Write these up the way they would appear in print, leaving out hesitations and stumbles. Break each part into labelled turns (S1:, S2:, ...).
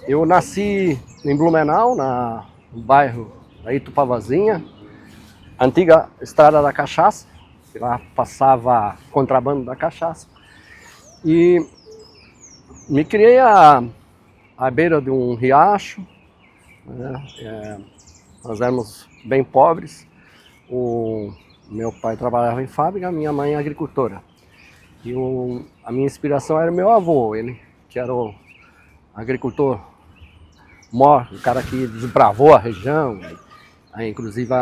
S1: Eu nasci em Blumenau, no bairro da Itupavazinha, antiga Estrada da Cachaça, que lá passava contrabando da cachaça. E me criei à beira de um riacho, né? Nós éramos bem pobres. O meu pai trabalhava em fábrica, minha mãe agricultora. E a minha inspiração era o meu avô, ele que era o agricultor maior, o cara que desbravou a região. Inclusive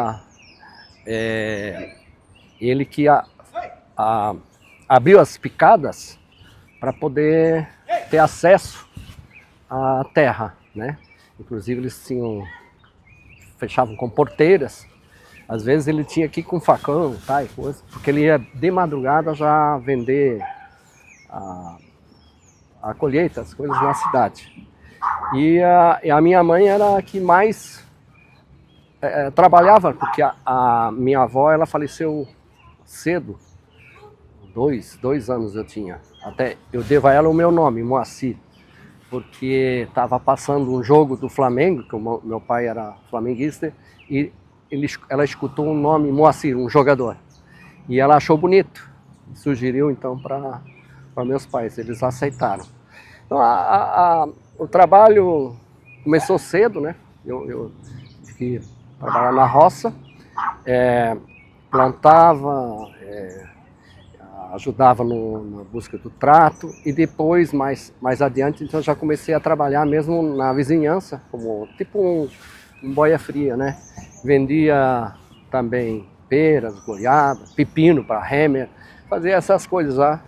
S1: ele que abriu as picadas para poder ter acesso à terra, né? Inclusive eles fechavam com porteiras. Às vezes ele tinha que ir com facão, tá, e coisa, porque ele ia de madrugada já vender a colheita, as coisas na cidade. E a minha mãe era a que mais trabalhava, porque a minha avó, ela faleceu cedo, dois anos eu tinha. Até eu devo a ela o meu nome, Moacir, porque estava passando um jogo do Flamengo, que o meu pai era flamenguista, e ela escutou o nome Moacir, um jogador, e ela achou bonito, sugeriu então para meus pais, eles aceitaram. Então o trabalho começou cedo, né? Eu tive que trabalhar na roça, plantava, ajudava na busca do trato, e depois, mais adiante, então já comecei a trabalhar mesmo na vizinhança, como tipo um boia fria, né? Vendia também peras, goiabas, pepino para Remer, fazia essas coisas lá,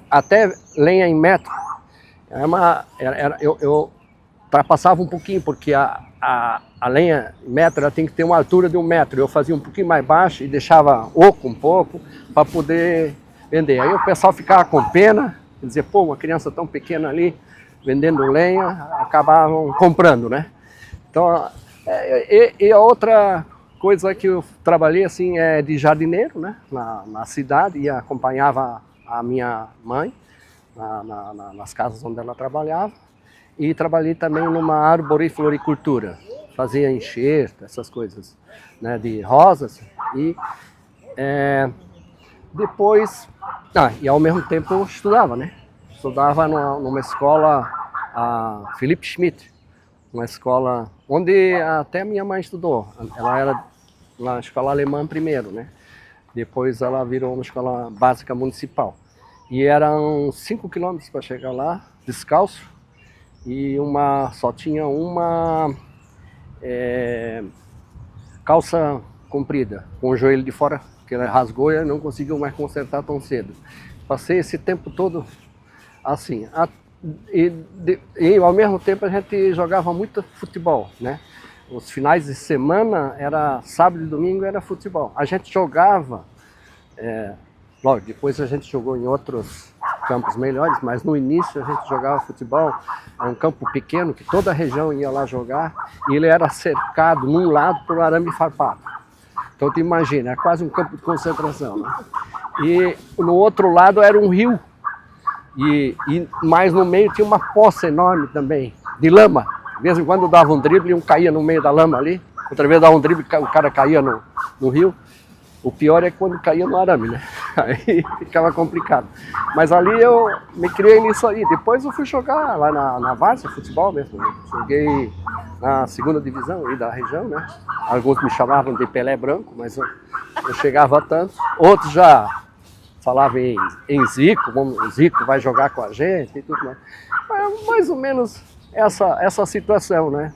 S1: até lenha em metro. Eu ultrapassava um pouquinho, porque a lenha em metro ela tem que ter uma altura de 1 metro. Eu fazia um pouquinho mais baixo e deixava oco um pouco para poder vender. Aí o pessoal ficava com pena, dizia, pô, uma criança tão pequena ali vendendo lenha, acabavam comprando, né? Então, e a outra coisa que eu trabalhei assim é de jardineiro, né? Na cidade, e acompanhava a minha mãe nas casas onde ela trabalhava. E trabalhei também numa arborifloricultura, fazia enxerto, essas coisas, né, de rosas. E depois, e ao mesmo tempo eu estudava, né? Estudava numa escola, a Philipp Schmidt, uma escola onde até minha mãe estudou. Ela era na escola alemã primeiro, né? Depois ela virou uma escola básica municipal. E eram 5 quilômetros para chegar lá, descalço, e só tinha uma calça comprida, com o joelho de fora, que ela rasgou e não conseguiu mais consertar tão cedo. Passei esse tempo todo assim. E ao mesmo tempo a gente jogava muito futebol, né? Os finais de semana, era sábado e domingo, era futebol. A gente jogava, logo depois a gente jogou em outros campos melhores, mas no início a gente jogava futebol. Era um campo pequeno que toda a região ia lá jogar, e ele era cercado num lado por arame farpado. Então tu imagina, é quase um campo de concentração, né? E no outro lado era um rio, e mais no meio tinha uma poça enorme também, de lama. De vez em quando dava um drible e um caía no meio da lama ali, outra vez dava um drible e o cara caía no rio. O pior é quando caía no arame, né? Aí ficava complicado. Mas ali eu me criei nisso aí. Depois eu fui jogar lá na Várzea, futebol mesmo. Joguei na 2ª divisão aí da região, né? Alguns me chamavam de Pelé Branco, mas eu chegava tanto. Outros já falavam em Zico, o Zico vai jogar com a gente e tudo mais. Mas mais ou menos essa situação, né?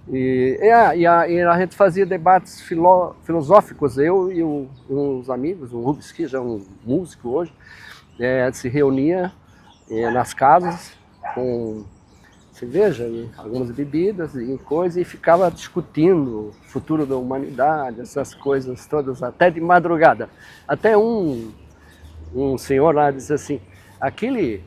S1: E a gente fazia debates filosóficos, eu e uns amigos, o Rubens, que já é um músico hoje, se reunia nas casas com cerveja e algumas bebidas e coisas, e ficava discutindo o futuro da humanidade, essas coisas todas, até de madrugada. Até um senhor lá disse assim, aquele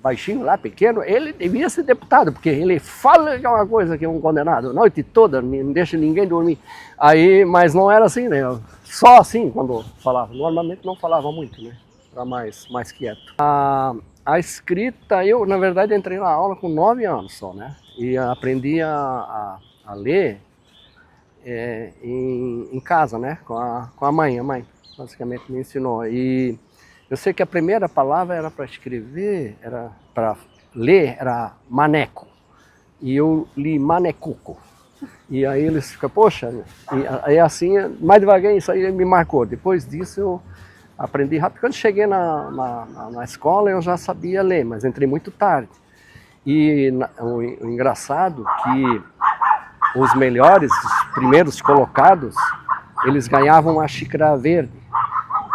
S1: baixinho lá, pequeno, ele devia ser deputado, porque ele fala que é uma coisa que é um condenado, a noite toda, não deixa ninguém dormir. Aí, mas não era assim, né? Só assim quando falava. Normalmente não falava muito, né? Era mais quieto. A escrita, eu na verdade entrei na aula com 9 anos só, né? E aprendi a ler em casa, né? Com a mãe. A mãe basicamente me ensinou. E eu sei que a primeira palavra era para escrever, era para ler, era maneco. E eu li manecuco. E aí eles ficam, poxa, e aí assim, mais devagar isso aí me marcou. Depois disso eu aprendi rápido. Quando cheguei na escola eu já sabia ler, mas entrei muito tarde. E o engraçado que os melhores, os primeiros colocados, eles ganhavam uma xícara verde.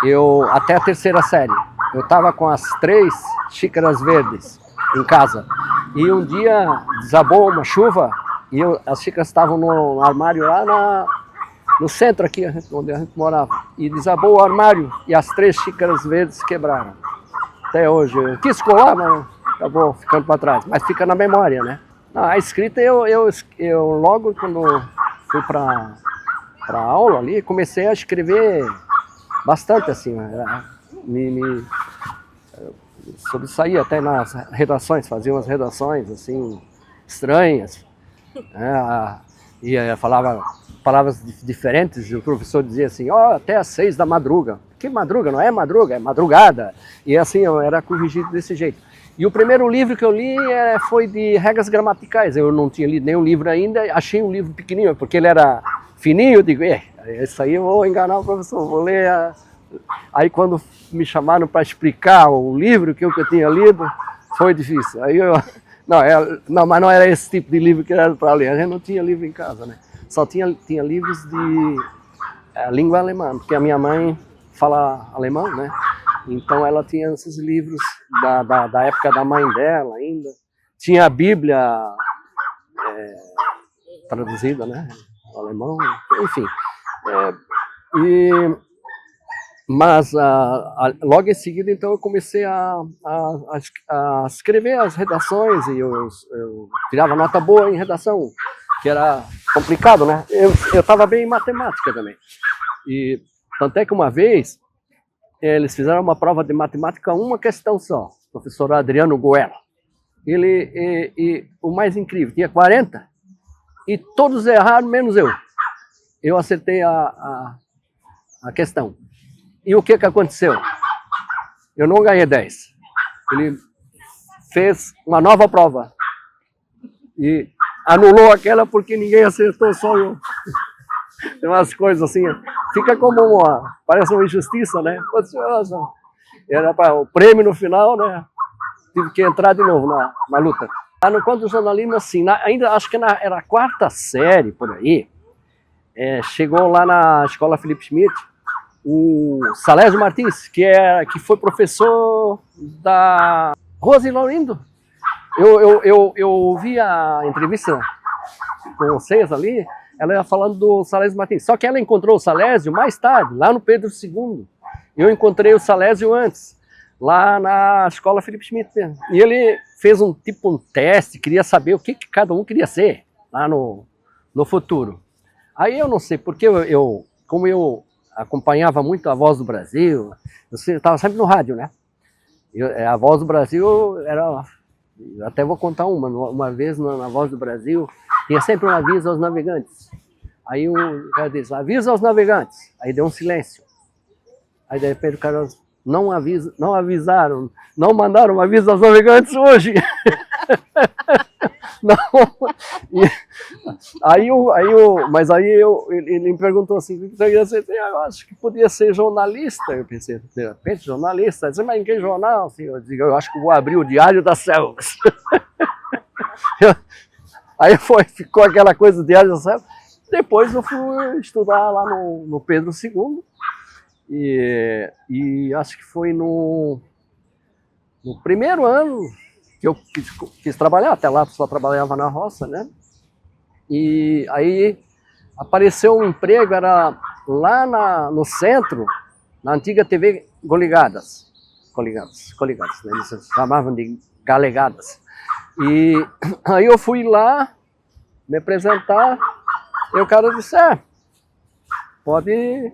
S1: Eu, até a terceira série, eu estava com as 3 xícaras verdes em casa. E um dia desabou uma chuva e as xícaras estavam no armário lá no centro aqui, onde a gente morava. E desabou o armário e as 3 xícaras verdes quebraram. Até hoje. Eu quis colar, mas acabou ficando para trás. Mas fica na memória, né? A escrita, eu logo quando fui para aula ali, comecei a escrever bastante, assim. Sobressaía até nas redações, fazia umas redações, assim, estranhas. E falava palavras diferentes, e o professor dizia assim, até às 6 da madruga. Que madruga? Não é madruga, é madrugada. E assim, eu era corrigido desse jeito. E o primeiro livro que eu li foi de regras gramaticais. Eu não tinha lido nenhum livro ainda, achei um livro pequenininho, porque ele era fininho, eu digo, isso aí eu vou enganar o professor, vou ler. Aí quando me chamaram para explicar o livro que eu tinha lido, foi difícil. Aí não, mas não era esse tipo de livro que era para ler, a gente não tinha livro em casa, né? Só tinha livros de língua alemã, porque a minha mãe fala alemão, né? Então ela tinha esses livros da época da mãe dela ainda. Tinha a Bíblia traduzida, né? O alemão, enfim. Mas logo em seguida, então, eu comecei a escrever as redações e eu tirava nota boa em redação, que era complicado, né? Eu estava bem em matemática também. E tanto é que uma vez eles fizeram uma prova de matemática, uma questão só, o professor Adriano Goela. E o mais incrível, tinha 40 e todos erraram, menos eu. Eu acertei a questão. E o que aconteceu? Eu não ganhei 10. Ele fez uma nova prova e anulou aquela porque ninguém acertou, só eu. Tem umas coisas assim, fica como parece uma injustiça, né? Era para o prêmio no final, né? Tive que entrar de novo na luta. No quanto do jornalismo, assim, ainda acho que era a 4ª série, por aí, chegou lá na escola Felipe Schmidt, o Salésio Martins, que foi professor da Rose Laurindo. Eu ouvi a entrevista com vocês ali, ela ia falando do Salésio Martins. Só que ela encontrou o Salésio mais tarde, lá no Pedro II. Eu encontrei o Salésio antes, lá na escola Felipe Schmidt mesmo. E ele fez um teste, queria saber o que cada um queria ser lá no futuro. Aí eu não sei, porque como eu acompanhava muito a Voz do Brasil, eu estava sempre no rádio, né? A Voz do Brasil era... Eu até vou contar uma vez na Voz do Brasil, tinha sempre um aviso aos navegantes. Aí o cara disse, aviso aos navegantes. Aí deu um silêncio. Aí de repente o cara, não avisaram, não mandaram um aviso aos navegantes hoje. Não. Mas aí ele me perguntou assim, o que você queria ser? Eu acho que podia ser jornalista. Eu pensei, de repente, jornalista? Eu disse, mas em que jornal? Assim, eu acho que vou abrir o Diário das Selvas. Aí ficou aquela coisa do Diário das Selvas. Depois eu fui estudar lá no Pedro II. E acho que foi no primeiro ano que eu quis trabalhar, até lá só trabalhava na roça, né? E aí apareceu um emprego, era lá no centro, na antiga TV Coligadas, né? Eles chamavam de Galegadas. E aí eu fui lá me apresentar, e o cara disse, pode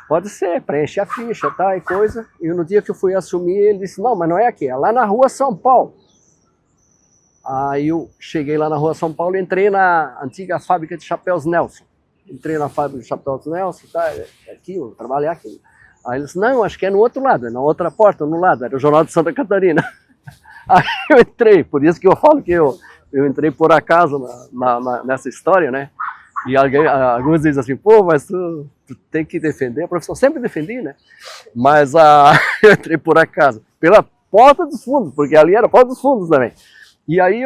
S1: Pode ser, preenche a ficha, tá, e coisa. E no dia que eu fui assumir, ele disse, não, mas não é aqui, é lá na rua São Paulo. Aí eu cheguei lá na rua São Paulo e entrei na antiga fábrica de chapéus Nelson. Entrei na fábrica de chapéus Nelson, tá, aqui, eu vou trabalhar aqui. Aí ele disse, não, acho que é no outro lado, é na outra porta, no lado, era o Jornal de Santa Catarina. Aí eu entrei, por isso que eu falo que eu entrei por acaso nessa história, né? E alguns dizem assim, pô, mas tu tem que defender, a profissão sempre defendi, né? Mas eu entrei por acaso, pela porta dos fundos, porque ali era a porta dos fundos também. E aí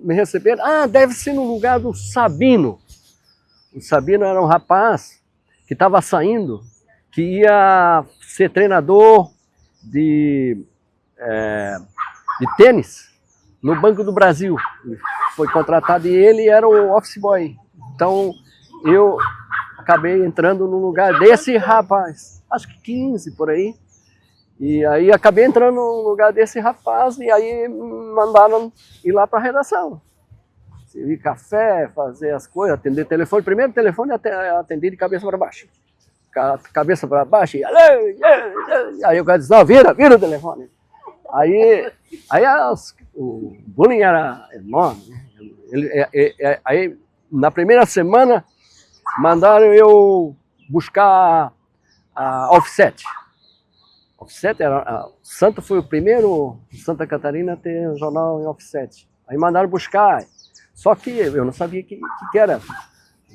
S1: me receberam, deve ser no lugar do Sabino. O Sabino era um rapaz que estava saindo, que ia ser treinador de tênis no Banco do Brasil. Foi contratado e ele era o office boy. Então eu acabei entrando no lugar desse rapaz, acho que 15 por aí. E aí acabei entrando no lugar desse rapaz e aí me mandaram ir lá para a redação. Servir café, fazer as coisas, atender telefone. Primeiro telefone atendi de cabeça para baixo. Cabeça para baixo e aí o cara disse, não, vira o telefone. Aí o bullying era enorme. Aí na primeira semana mandaram eu buscar a Offset. Offset era, Santa foi o primeiro Santa Catarina a ter um jornal em Offset. Aí mandaram buscar, só que eu não sabia que era.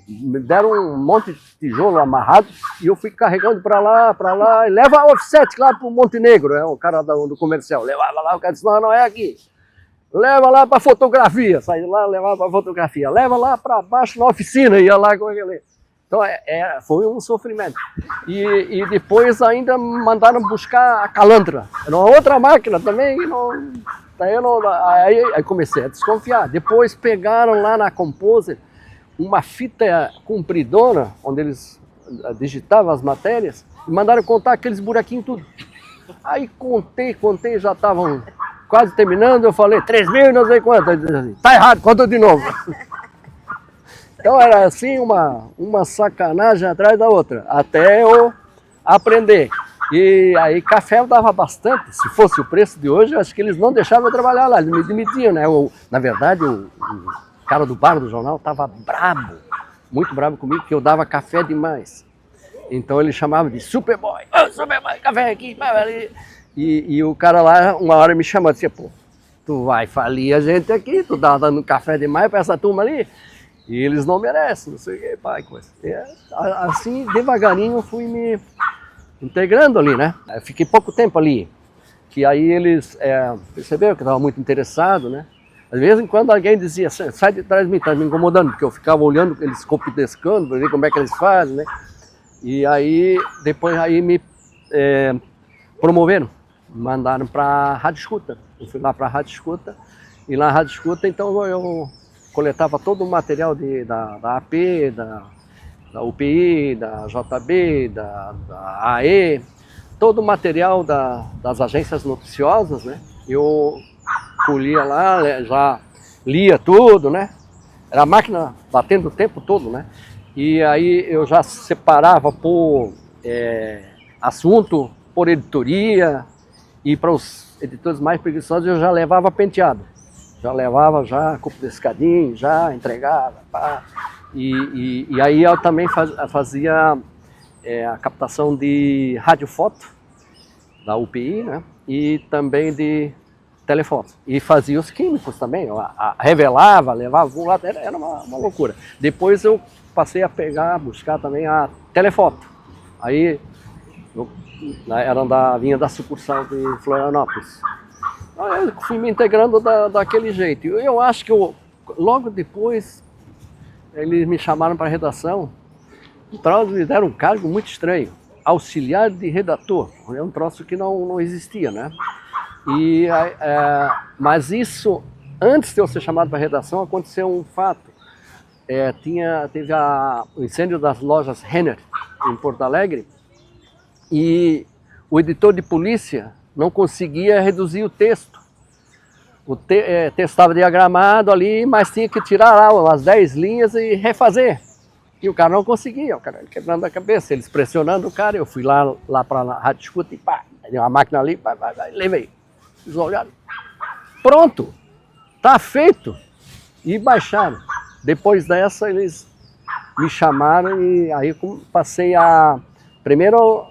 S1: Me deram um monte de tijolo amarrado e eu fui carregando para lá, e leva a Offset lá para o Montenegro, o cara do comercial, levava lá, o cara disse, não é aqui. Leva lá para fotografia, saí lá, levava para fotografia, leva lá para baixo na oficina, ia lá com aquele. Então foi um sofrimento. E depois ainda mandaram buscar a Calandra, era uma outra máquina também, aí comecei a desconfiar. Depois pegaram lá na Composer uma fita compridona, onde eles digitavam as matérias, e mandaram contar aqueles buraquinhos tudo. Aí contei, já estavam quase terminando, eu falei, 3.000 não sei quanto. Ele disse assim, tá errado, conta de novo. Então era assim uma sacanagem atrás da outra, até eu aprender. E aí café eu dava bastante, se fosse o preço de hoje, eu acho que eles não deixavam eu trabalhar lá, eles me demitiam, né? Na verdade, o cara do bar do jornal estava brabo, muito brabo comigo, porque eu dava café demais. Então ele chamava de Superboy, Superboy, café aqui, ali. E o cara lá, uma hora me chamou e disse, pô, tu vai falir a gente aqui, tu tá dando café demais para essa turma ali, e eles não merecem, não sei o que, pai, coisa. Assim, devagarinho, eu fui me integrando ali, né? Eu fiquei pouco tempo ali, que aí eles perceberam que eu estava muito interessado, né? Às vezes, quando alguém dizia, sai de trás de mim, tá me incomodando, porque eu ficava olhando eles computescando, para ver como é que eles fazem, né? E aí, depois me promoveram, me mandaram para a Rádio Escuta. Eu fui lá para a Rádio Escuta, e lá na Rádio Escuta, então eu coletava todo o material da AP, da UPI, da JB, da AE, todo o material das agências noticiosas, né? Eu colhia lá, já lia tudo, né? Era a máquina batendo o tempo todo, né? E aí eu já separava por assunto, por editoria, e para os editores mais preguiçosos eu já levava penteado. Já levava copo de escadinho, já entregava, pá. E aí eu também fazia a captação de radiofoto da UPI, né? E também de telefoto. E fazia os químicos também, revelava, levava um lá, era uma loucura. Depois eu passei a buscar também a telefoto. Aí vinha da sucursal de Florianópolis. Aí eu fui me integrando daquele jeito. Eu acho que logo depois eles me chamaram para a redação. Então eles me deram um cargo muito estranho, auxiliar de redator. É um troço que não existia, né? Mas isso, antes de eu ser chamado para a redação, aconteceu um fato. Teve o incêndio das lojas Renner em Porto Alegre e o editor de polícia não conseguia reduzir o texto. O texto estava diagramado ali, mas tinha que tirar lá umas 10 linhas e refazer. E o cara não conseguia, o cara quebrando a cabeça, eles pressionando o cara. Eu fui lá para a rádio escuta e pá, uma máquina ali, pá, levei. Eles olharam, pronto, tá feito. E baixaram. Depois dessa, eles me chamaram e aí passei primeiro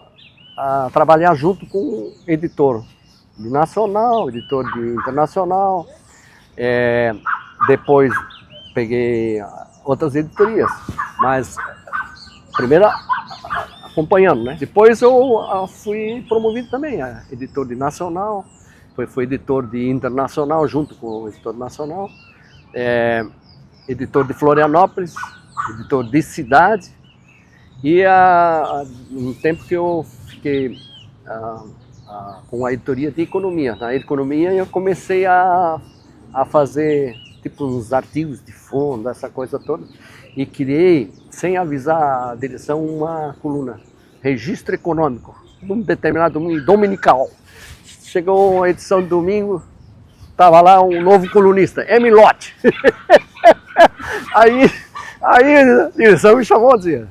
S1: a trabalhar junto com o editor de nacional, editor de internacional. Depois peguei outras editorias, mas primeiro acompanhando, né? Depois eu fui promovido também a editor de nacional, fui editor de internacional junto com o editor nacional, editor de Florianópolis, editor de cidade, e um tempo que eu fiquei com a editoria de economia. Na economia eu comecei a fazer tipo uns artigos de fundo, essa coisa toda, e criei, sem avisar a direção, uma coluna, registro econômico, num determinado domingo, dominical. Chegou a edição de domingo, estava lá um novo colunista, Emilote. Aí a direção me chamou e dizia,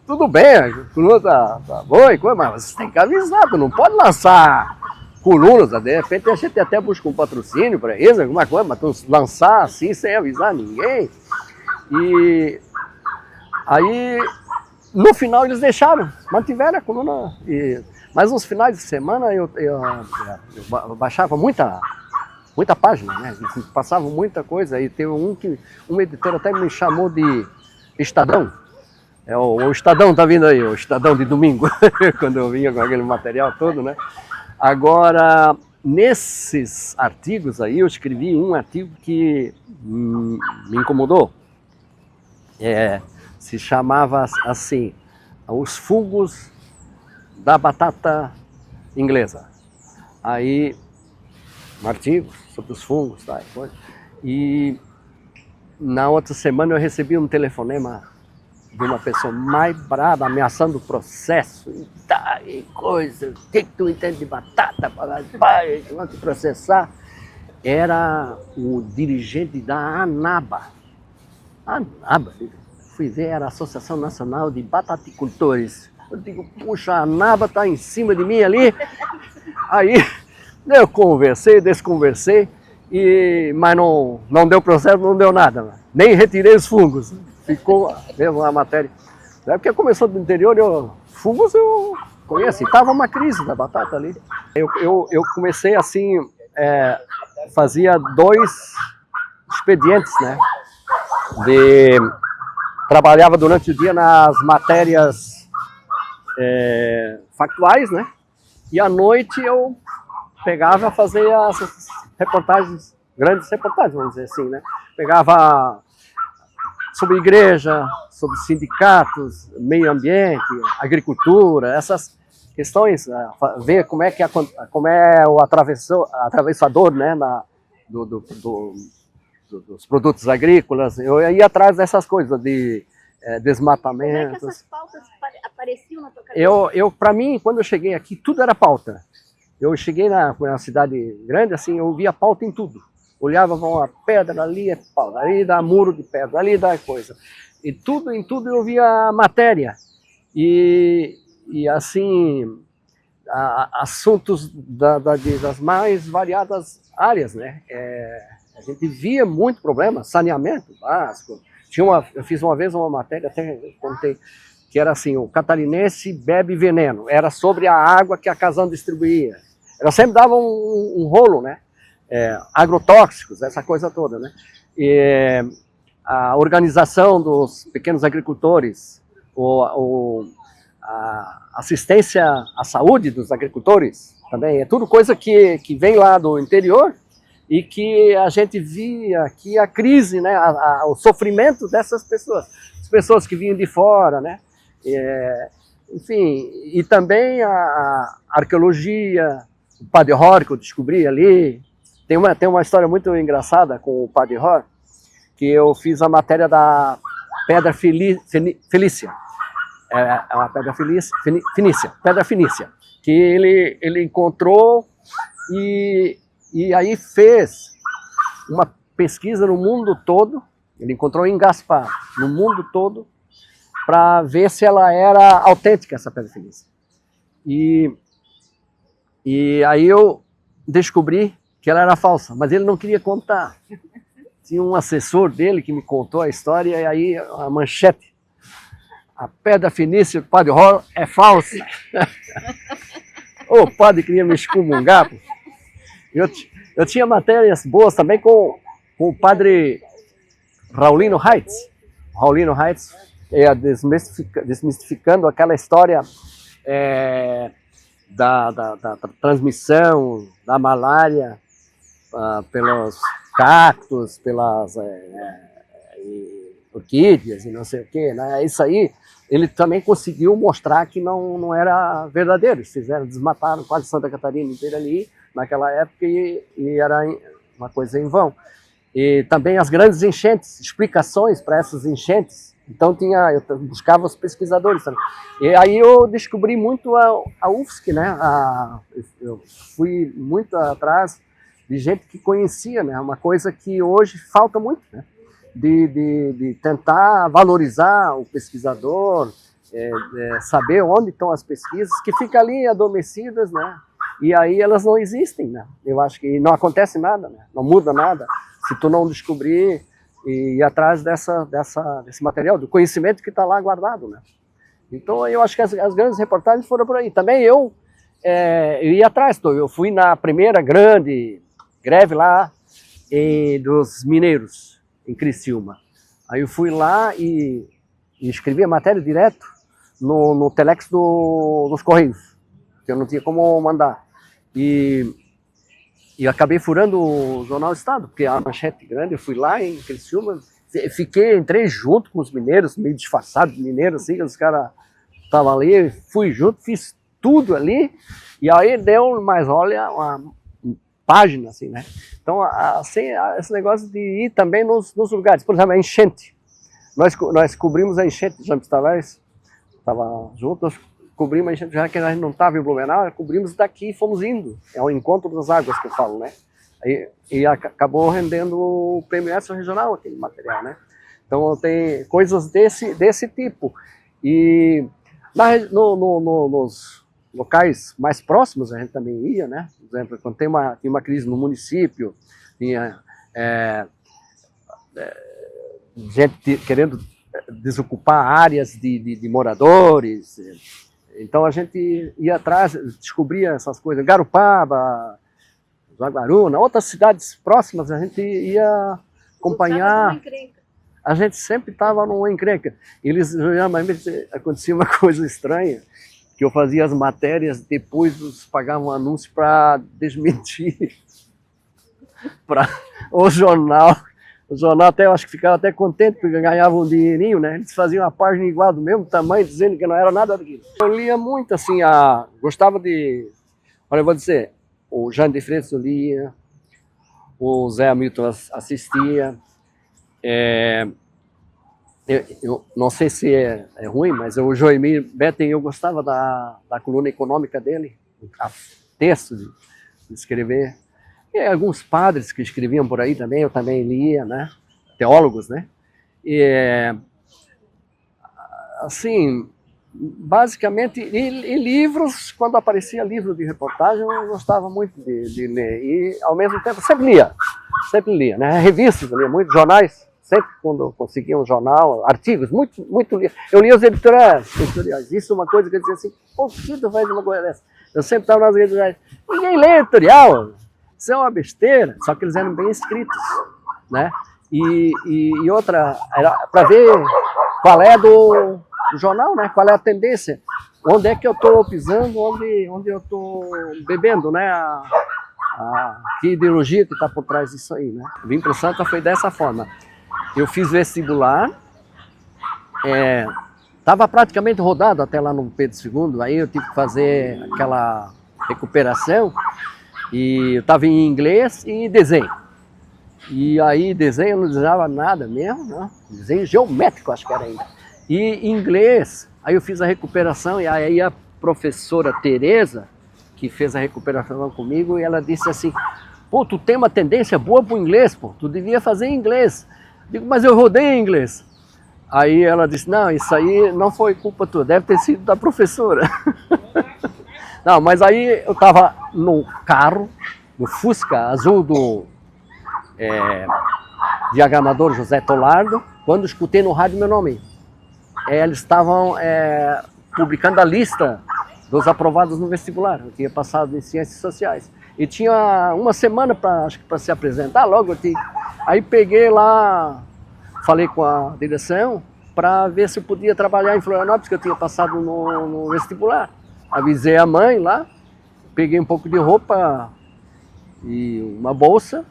S1: tudo bem, a coluna tá boa, mas você tem que avisar, tu não pode lançar colunas, de repente a gente até busca um patrocínio para isso, alguma coisa, mas tu lançar assim sem avisar ninguém. E aí, no final eles deixaram, mantiveram a coluna. Mas nos finais de semana eu baixava muita página, né? Passava muita coisa. E teve um editor até me chamou de Estadão. O Estadão tá vindo aí, o Estadão de domingo, quando eu vinha com aquele material todo, né? Agora, nesses artigos aí, eu escrevi um artigo que me incomodou. Se chamava assim, os fungos da batata inglesa. Aí, um artigo sobre os fungos, tá? E na outra semana eu recebi um telefonema de uma pessoa mais brava, ameaçando o processo, e coisa, o que tu entende de batata, vai te processar. Era o dirigente da ANABA. ANABA, fui ver, era a Associação Nacional de Bataticultores. Eu digo, puxa, a ANABA está em cima de mim ali. Aí eu conversei, desconversei, mas não deu processo, não deu nada. Nem retirei os fungos. Ficou mesmo a matéria. Porque começou do interior, fungos eu conheço. Estava uma crise da batata ali. Eu comecei assim, fazia 2 expedientes, né? Trabalhava durante o dia nas matérias factuais, né? E à noite eu pegava a fazer as reportagens, grandes reportagens, vamos dizer assim, né? Pegava sobre igreja, sobre sindicatos, meio ambiente, agricultura, essas questões, ver como é o atravessador, né, dos produtos agrícolas. Eu ia atrás dessas coisas de desmatamento.
S2: Como é que essas pautas apareciam na tua cabeça?
S1: Para mim, quando eu cheguei aqui, tudo era pauta. Eu cheguei na cidade grande, assim, eu via pauta em tudo. Olhava uma pedra, ali é pauta, ali dá muro de pedra, ali dá coisa. E em tudo eu via matéria. E assim, assuntos das mais variadas áreas, né? A gente via muito problema, saneamento básico. Eu fiz uma vez uma matéria, até contei, que era assim, o catarinense bebe veneno. Era sobre a água que a Casan distribuía. Ela sempre dava um rolo, né? Agrotóxicos, essa coisa toda, né? A organização dos pequenos agricultores, a assistência à saúde dos agricultores, também é tudo coisa que vem lá do interior e que a gente via aqui a crise, né? O sofrimento dessas pessoas, as pessoas que vinham de fora, né? Enfim, e também a arqueologia, o Padre Hor, que eu descobri ali. Tem uma história muito engraçada com o Padre Hor, que eu fiz a matéria da Pedra Felícia. É uma pedra Pedra Fenícia, que ele encontrou e aí fez uma pesquisa no mundo todo. Ele encontrou em Gaspar, no mundo todo, para ver se ela era autêntica, essa pedra fenícia. E aí eu descobri que ela era falsa, mas ele não queria contar. Tinha um assessor dele que me contou a história, e aí a manchete: a pedra fenícia do Padre Horror é falsa. O padre queria me excomungar. Eu tinha matérias boas também com o padre Raulino Heitz. Raulino Heitz desmistificando aquela história da transmissão da malária pelos cactos, pelas orquídeas e não sei o que, né? Isso aí, ele também conseguiu mostrar que não era verdadeiro. Eles desmataram quase Santa Catarina inteira ali naquela época e era uma coisa em vão. E também as grandes enchentes, explicações para essas enchentes. Então eu buscava os pesquisadores também. E aí eu descobri muito a UFSC, né? Eu fui muito atrás de gente que conhecia, né? Uma coisa que hoje falta muito, né? De tentar valorizar o pesquisador, saber onde estão as pesquisas, que ficam ali adormecidas, né? E aí elas não existem, né? Eu acho que não acontece nada, né? Não muda nada se tu não descobrir e ir atrás desse material, do conhecimento que está lá guardado, né? Então eu acho que as grandes reportagens foram por aí. Também eu ia atrás, eu fui na primeira grande greve lá dos mineiros, em Criciúma. Aí eu fui lá e escrevi a matéria direto no telex dos Correios, que eu não tinha como mandar. E acabei furando o Jornal Estado, porque a manchete grande, eu fui lá em Criciúma, entrei junto com os mineiros, meio disfarçado de mineiro, assim, os caras estavam ali, fui junto, fiz tudo ali, e aí deu, mas olha, uma página, assim, né? Então, assim, esse negócio de ir também nos lugares, por exemplo, a enchente. Nós cobrimos a enchente de James Tavares, estava junto, nós cobrimos a enchente, já que a gente não estava em Blumenau, cobrimos daqui e fomos indo. É o encontro das águas que eu falo, né? E acabou rendendo o Prêmio Edson Regional, aquele material, né? Então, tem coisas desse tipo. E nos locais mais próximos a gente também ia, né? Por exemplo, quando tem uma crise no município, tinha gente querendo desocupar áreas de moradores. Então a gente ia atrás, descobria essas coisas. Garupaba, Jaguaruna, outras cidades próximas, a gente ia acompanhar. A gente sempre estava numa encrenca. Acontecia uma coisa estranha, que eu fazia as matérias, depois eles pagavam um anúncio para desmentir para o jornal. O jornal até, eu acho que ficava até contente, porque ganhavam um dinheirinho, né? Eles faziam uma página igual do mesmo tamanho, dizendo que não era nada daquilo. Eu lia muito, assim, gostava de... Olha, eu vou dizer, o Jânio de Freitas eu lia, o Zé Hamilton assistia. Eu não sei se é ruim, mas o Joemir Betten, eu gostava da coluna econômica dele, texto de escrever. E alguns padres que escreviam por aí também, eu também lia, né? Teólogos, né? E, assim, basicamente, e livros, quando aparecia livro de reportagem, eu gostava muito de ler. E, ao mesmo tempo, sempre lia, né? Revistas, eu lia muito, jornais, sempre quando eu conseguia um jornal, artigos, muito lia. Eu lia os editoriais. Isso é uma coisa que eu dizia assim, pô, que tu faz uma coisa dessa? Eu sempre estava nas editoriais. Ninguém lê editorial. Isso é uma besteira, só que eles eram bem escritos, né? E outra, era para ver qual é do jornal, né? Qual é a tendência, onde é que eu estou pisando, onde eu estou bebendo, né? Que ideologia que está por trás disso aí, né? Vim para Santa foi dessa forma. Eu fiz vestibular, estava praticamente rodado até lá no Pedro II, aí eu tive que fazer aquela recuperação. E eu estava em inglês e desenho. E aí desenho eu não desenhava nada mesmo, né? Desenho geométrico acho que era ainda. E em inglês, aí eu fiz a recuperação e aí a professora Tereza, que fez a recuperação comigo, e ela disse assim, pô, tu tem uma tendência boa para o inglês, pô, tu devia fazer em inglês. Digo, mas eu rodei em inglês. Aí ela disse, não, isso aí não foi culpa tua, deve ter sido da professora. Não, mas aí eu estava no carro, no Fusca azul do diagramador José Tolardo, quando escutei no rádio meu nome. Eles estavam publicando a lista dos aprovados no vestibular. Eu tinha passado em Ciências Sociais. E tinha uma semana para se apresentar, logo eu tinha. Aí peguei lá, falei com a direção para ver se eu podia trabalhar em Florianópolis, que eu tinha passado no vestibular. Avisei a mãe lá, peguei um pouco de roupa e uma bolsa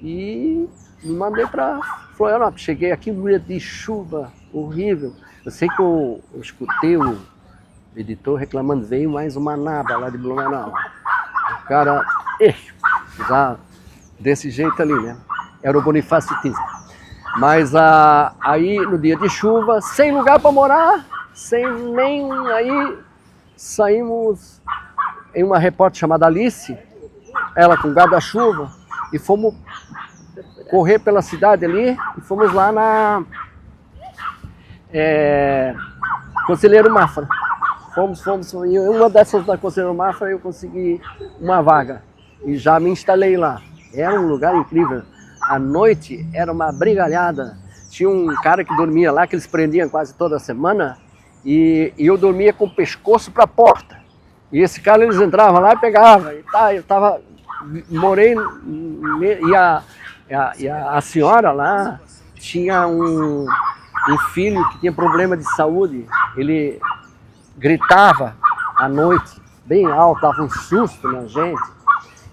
S1: e me mandei para Florianópolis. Cheguei aqui um dia de chuva horrível. Eu sei que eu escutei o editor reclamando, veio mais uma naba lá de Blumenau. O cara, já desse jeito ali, né? Era o Bonifácio Tisco. Mas aí no dia de chuva, sem lugar para morar, sem nem aí, saímos em uma repórter chamada Alice, ela com guarda-chuva, e fomos correr pela cidade ali, e fomos lá na Conselheiro Mafra. Fomos, e uma dessas da Conselheiro Mafra eu consegui uma vaga, e já me instalei lá. Era um lugar incrível. À noite era uma brigalhada. Tinha um cara que dormia lá, que eles prendiam quase toda semana, e eu dormia com o pescoço para a porta. E esse cara, eles entravam lá e pegavam. E tá, eu morei, e a senhora lá tinha um filho que tinha problema de saúde. Ele gritava à noite, bem alto, dava um susto na gente.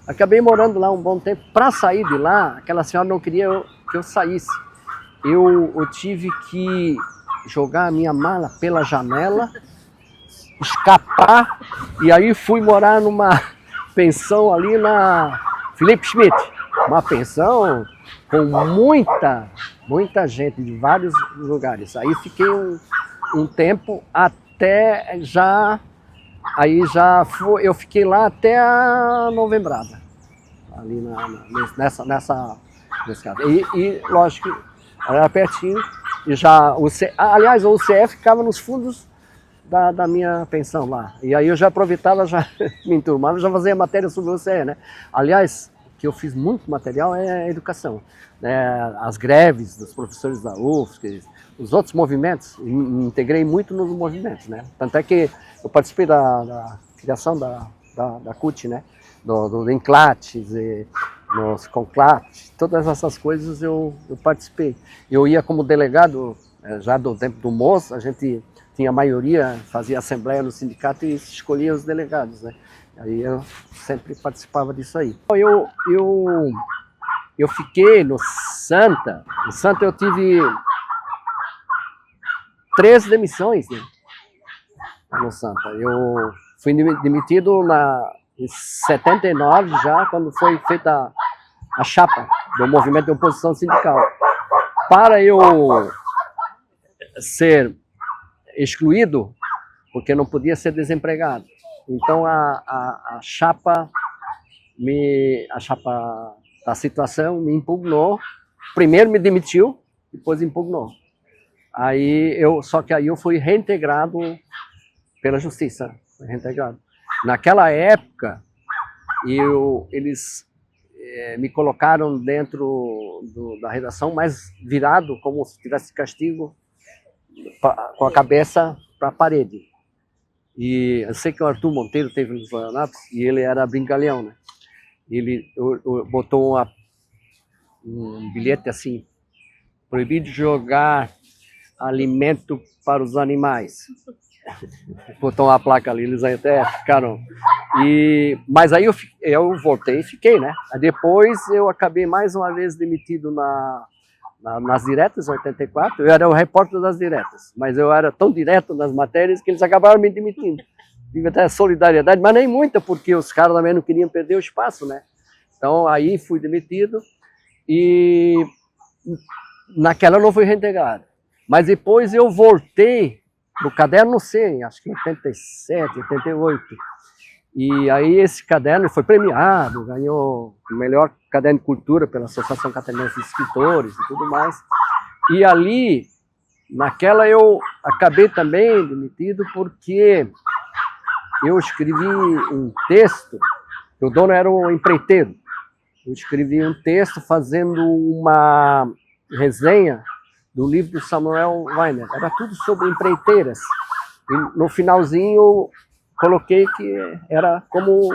S1: Acabei morando lá um bom tempo. Para sair de lá, aquela senhora não queria que eu saísse. Eu tive que jogar a minha mala pela janela, escapar, e aí fui morar numa pensão ali na Felipe Schmidt. Uma pensão com muita gente de vários lugares. Aí fiquei um tempo até já... Aí eu fiquei lá até a Novembrada, ali nesse caso. E lógico, era pertinho, e já aliás, o UCF ficava nos fundos da minha pensão lá. E aí eu já aproveitava, já me enturmava, já fazia matéria sobre o UCE, né? Aliás, que eu fiz muito material é a educação, né? As greves dos professores da UFSC, os outros movimentos, me integrei muito nos movimentos, né? Tanto é que eu participei da criação da CUT, né? Do Enclates, nos Conclates, todas essas coisas eu participei. Eu ia como delegado, já do tempo do Moço, a gente tinha a maioria, fazia assembleia no sindicato e escolhia os delegados, né? Aí eu sempre participava disso aí. Eu fiquei no Santa. No Santa eu tive 3 demissões, né? No Santa. Eu fui demitido em 79 já, quando foi feita a chapa do movimento de oposição sindical. Para eu ser excluído, porque não podia ser desempregado. Então a chapa da situação me impugnou. Primeiro me demitiu, depois impugnou. Só que aí eu fui reintegrado pela justiça, reintegrado. Naquela época, eles me colocaram dentro da redação, mas virado, como se tivesse castigo, com a cabeça para a parede. E eu sei que o Arthur Monteiro teve em Florianópolis e ele era brincalhão, né? Ele botou um bilhete assim: proibido jogar alimento para os animais. Botou uma placa ali, eles até ficaram. Mas aí eu voltei e fiquei, né? Aí depois eu acabei mais uma vez demitido nas diretas, em 84. Eu era o repórter das diretas, mas eu era tão direto nas matérias que eles acabaram me demitindo. Tive até solidariedade, mas nem muita, porque os caras também não queriam perder o espaço, né? Então aí fui demitido e naquela eu não fui reintegrado. Mas depois eu voltei no caderno C, acho que em 87, 88. E aí esse caderno foi premiado, ganhou o melhor caderno de cultura pela Associação Catarinense de Escritores e tudo mais. E ali naquela eu acabei também demitido porque eu escrevi um texto, o dono era o empreiteiro. Eu escrevi um texto fazendo uma resenha do livro do Samuel Weiner. Era tudo sobre empreiteiras. E no finalzinho eu coloquei que era como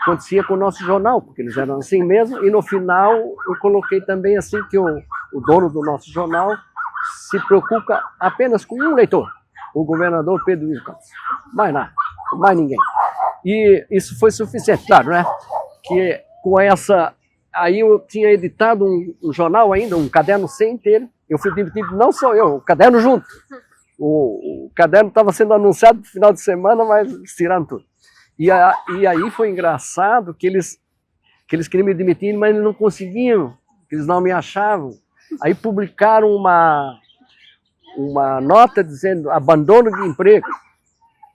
S1: acontecia com o nosso jornal, porque eles eram assim mesmo. E no final eu coloquei também assim que o dono do nosso jornal se preocupa apenas com um leitor, o governador Pedro Luiz Campos. Mais nada, mais ninguém. E isso foi suficiente, claro, né? Que com essa... Aí eu tinha editado um jornal ainda, um caderno 100 inteiro. Eu fui demitido, não sou eu, o caderno junto. O caderno estava sendo anunciado no final de semana, mas tiraram tudo. E aí foi engraçado que eles queriam me demitir, mas eles não conseguiam, eles não me achavam. Aí publicaram uma nota dizendo abandono de emprego.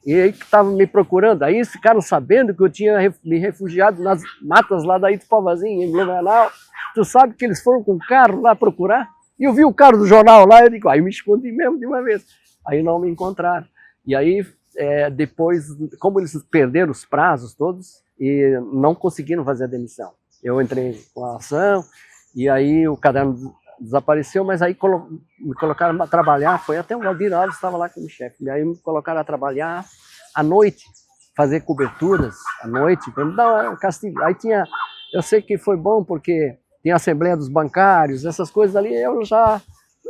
S1: E aí que estavam me procurando. Aí eles ficaram sabendo que eu tinha me refugiado nas matas lá da Itupovazinha, em Blumenau. Tu sabe que eles foram com o carro lá procurar? E eu vi o carro do jornal lá, eu digo, aí me escondi mesmo de uma vez. Aí não me encontraram. E aí, depois, como eles perderam os prazos todos, e não conseguiram fazer a demissão. Eu entrei com a ação, e aí o caderno desapareceu, mas aí me colocaram a trabalhar, foi até o Valdir Alves estava lá como chefe, e aí me colocaram a trabalhar à noite, fazer coberturas à noite, para me dar um castigo. Aí eu sei que foi bom porque tinha a Assembleia dos Bancários, essas coisas ali, eu já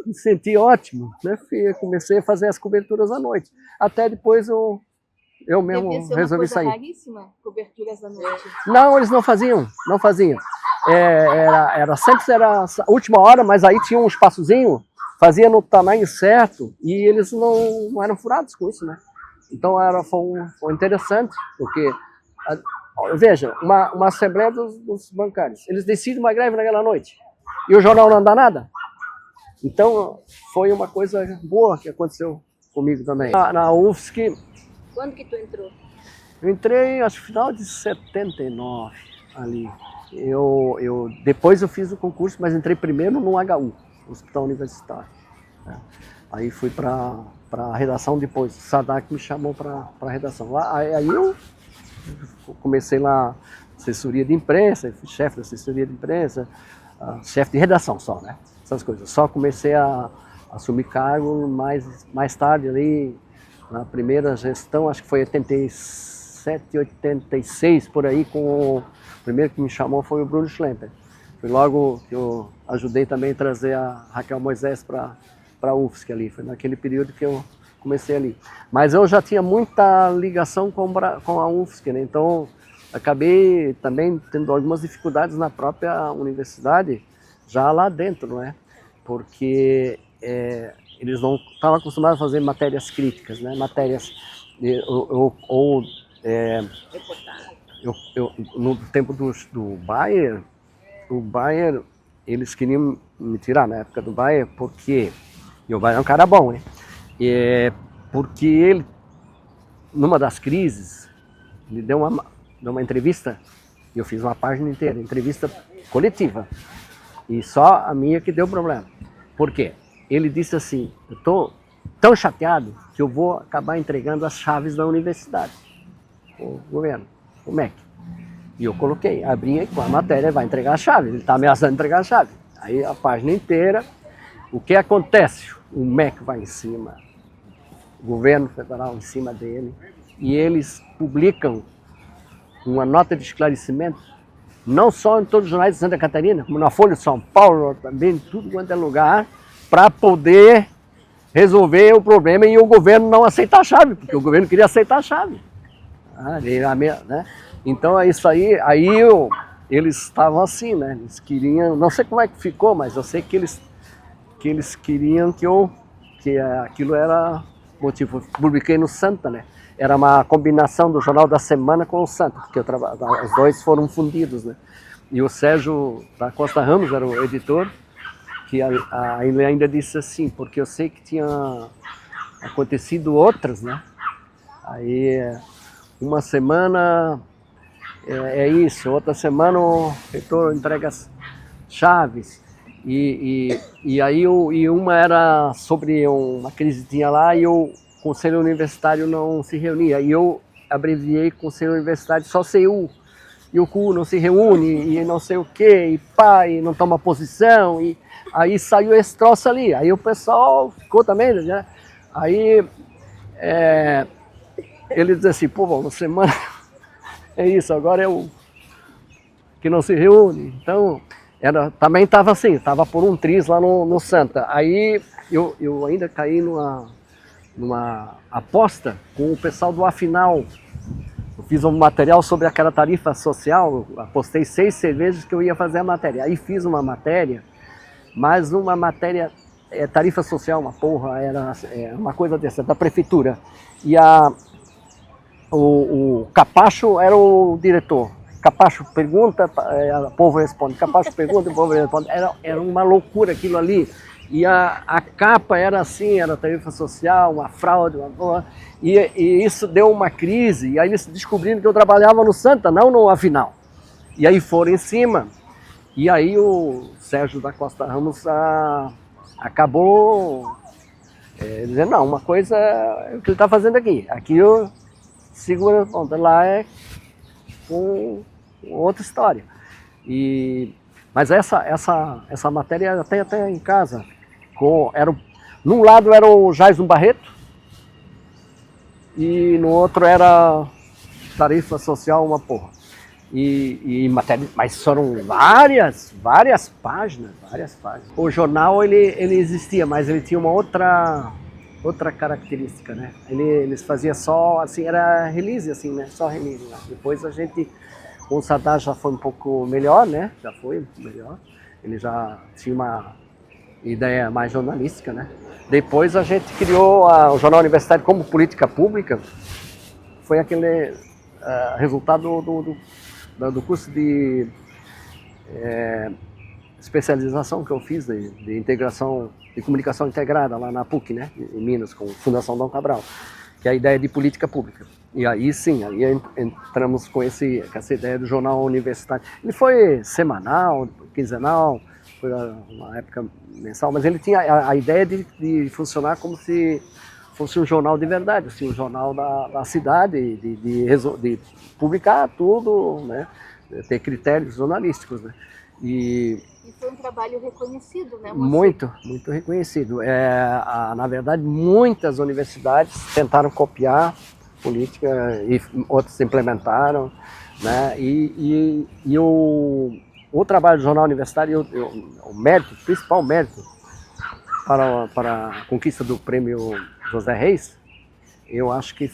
S1: me senti ótimo, né? Comecei a fazer as coberturas à noite, até depois eu mesmo resolvi sair.
S2: Raríssima, coberturas à noite.
S1: Não, eles não faziam. Sempre era a última hora, mas aí tinha um espaçozinho, fazia no tamanho certo e eles não eram furados com isso, né? Então foi interessante, porque, veja, uma assembleia dos bancários, eles decidem uma greve naquela noite e o jornal não dá nada. Então foi uma coisa boa que aconteceu comigo também. Na UFSC...
S2: Quando que tu entrou?
S1: Eu entrei, acho que final de 79, ali. Depois eu fiz o concurso, mas entrei primeiro no HU, Hospital Universitário. Né? Aí fui para a redação depois, o Sadak me chamou para a redação. Aí eu comecei lá, assessoria de imprensa, fui chefe da assessoria de imprensa, chefe de redação só, né? Essas coisas. Só comecei a assumir cargo mais tarde ali, na primeira gestão, acho que foi 87, 86, por aí, o primeiro que me chamou foi o Bruno Schlemper. Foi logo que eu ajudei também a trazer a Raquel Moisés para a UFSC ali, foi naquele período que eu comecei ali. Mas eu já tinha muita ligação com a UFSC, né? Então acabei também tendo algumas dificuldades na própria universidade, já lá dentro, não é? Porque eles não estavam acostumados a fazer matérias críticas, né? Matérias no tempo do Bayer, o Bayer, eles queriam me tirar na época do Bayer, porque o Bayer é um cara bom, né? Porque ele, numa das crises, ele deu uma entrevista, e eu fiz uma página inteira, entrevista coletiva, e só a minha que deu problema. Por quê? Ele disse assim, eu estou tão chateado que eu vou acabar entregando as chaves da universidade, o governo, o MEC. E eu coloquei, abri com a matéria, vai entregar a chave, ele está ameaçando entregar a chave. Aí a página inteira, o que acontece? O MEC vai em cima, o governo federal em cima dele, e eles publicam uma nota de esclarecimento, não só em todos os jornais de Santa Catarina, como na Folha de São Paulo, também em tudo quanto é lugar, para poder resolver o problema e o governo não aceitar a chave, porque o governo queria aceitar a chave. Né? Então é isso aí, eles estavam assim, né? Eles queriam, não sei como é que ficou, mas eu sei que eles queriam que aquilo era motivo. Eu publiquei no Santa, né? Era uma combinação do Jornal da Semana com o Santa, porque os dois foram fundidos, né? E o Sérgio da Costa Ramos era o editor, que ele ainda disse assim, porque eu sei que tinha acontecido outras, né? Aí uma semana isso, outra semana o reitor entrega as chaves, E aí e uma era sobre uma crise que tinha lá e o conselho universitário não se reunia. E eu abreviei conselho universitário só CU. E o CU não se reúne, e não sei o quê, e pá, e não toma posição, e aí saiu esse troço ali. Aí o pessoal ficou também, né? Aí ele diz assim, pô, bom, você manda, é isso, agora é o que não se reúne. Então, também estava assim, estava por um triz lá no Santa. Aí eu ainda caí numa aposta com o pessoal do Afinal. Eu fiz um material sobre aquela tarifa social, eu apostei 6 cervejas que eu ia fazer a matéria. Aí fiz uma matéria, mas uma matéria, tarifa social, uma porra, era uma coisa dessa, da prefeitura. E o Capacho era o diretor. Capacho pergunta, o povo responde. Capacho pergunta, o povo responde. Era uma loucura aquilo ali. E a capa era assim, era tarifa social, uma fraude, uma porra. E isso deu uma crise. E aí eles descobriram que eu trabalhava no Santa, não no Afinal. E aí foram em cima. E aí o Sérgio da Costa Ramos acabou dizendo, não, uma coisa é o que ele está fazendo aqui. Aqui eu seguro a ponta, lá é outra história. Mas essa matéria até em casa. Num lado era o Jason Barreto e no outro era tarifa social, uma porra. E matéria, mas foram várias páginas. O jornal ele existia, mas ele tinha uma outra característica, né? Eles faziam só, assim, era release, assim, né? Só release. Né? Depois a gente, com o Sadar já foi um pouco melhor, né? Já foi melhor. Ele já tinha uma ideia mais jornalística, né? Depois a gente criou o Jornal Universitário como política pública. Foi aquele resultado do curso de especialização que eu fiz de integração, de comunicação integrada lá na PUC, né? Em Minas, com a Fundação Dom Cabral, que é a ideia de política pública. E aí sim, aí entramos com essa ideia do jornal universitário. Ele foi semanal, quinzenal, foi uma época mensal, mas ele tinha a ideia de funcionar como se fosse um jornal de verdade, assim, um jornal da cidade, de publicar tudo, né? Ter critérios jornalísticos, né?
S2: E foi um trabalho reconhecido, né?
S1: Muito reconhecido. Na verdade, muitas universidades tentaram copiar política e outras implementaram, né? E o trabalho do jornal universitário, o mérito, o principal mérito para a conquista do prêmio José Reis, eu acho que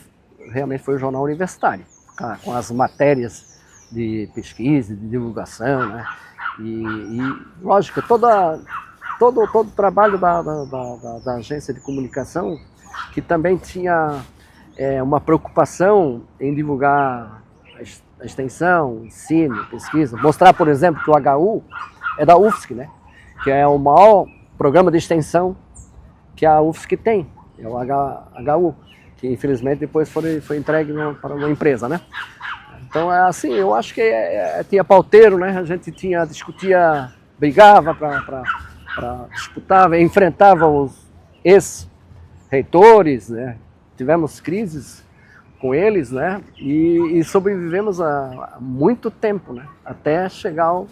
S1: realmente foi o jornal universitário, com as matérias de pesquisa, de divulgação, né? E lógico, todo o trabalho da agência de comunicação, que também tinha uma preocupação em divulgar a extensão, ensino, pesquisa. Mostrar, por exemplo, que o HU é da UFSC, né? Que é o maior programa de extensão que a UFSC tem, é o HU, que infelizmente depois foi entregue para uma empresa, né? Então é assim, eu acho que tinha pauteiro, né? A gente discutia, brigava para disputar, enfrentava os ex-reitores, né? Tivemos crises com eles, né? E sobrevivemos há muito tempo, né? Até chegar ao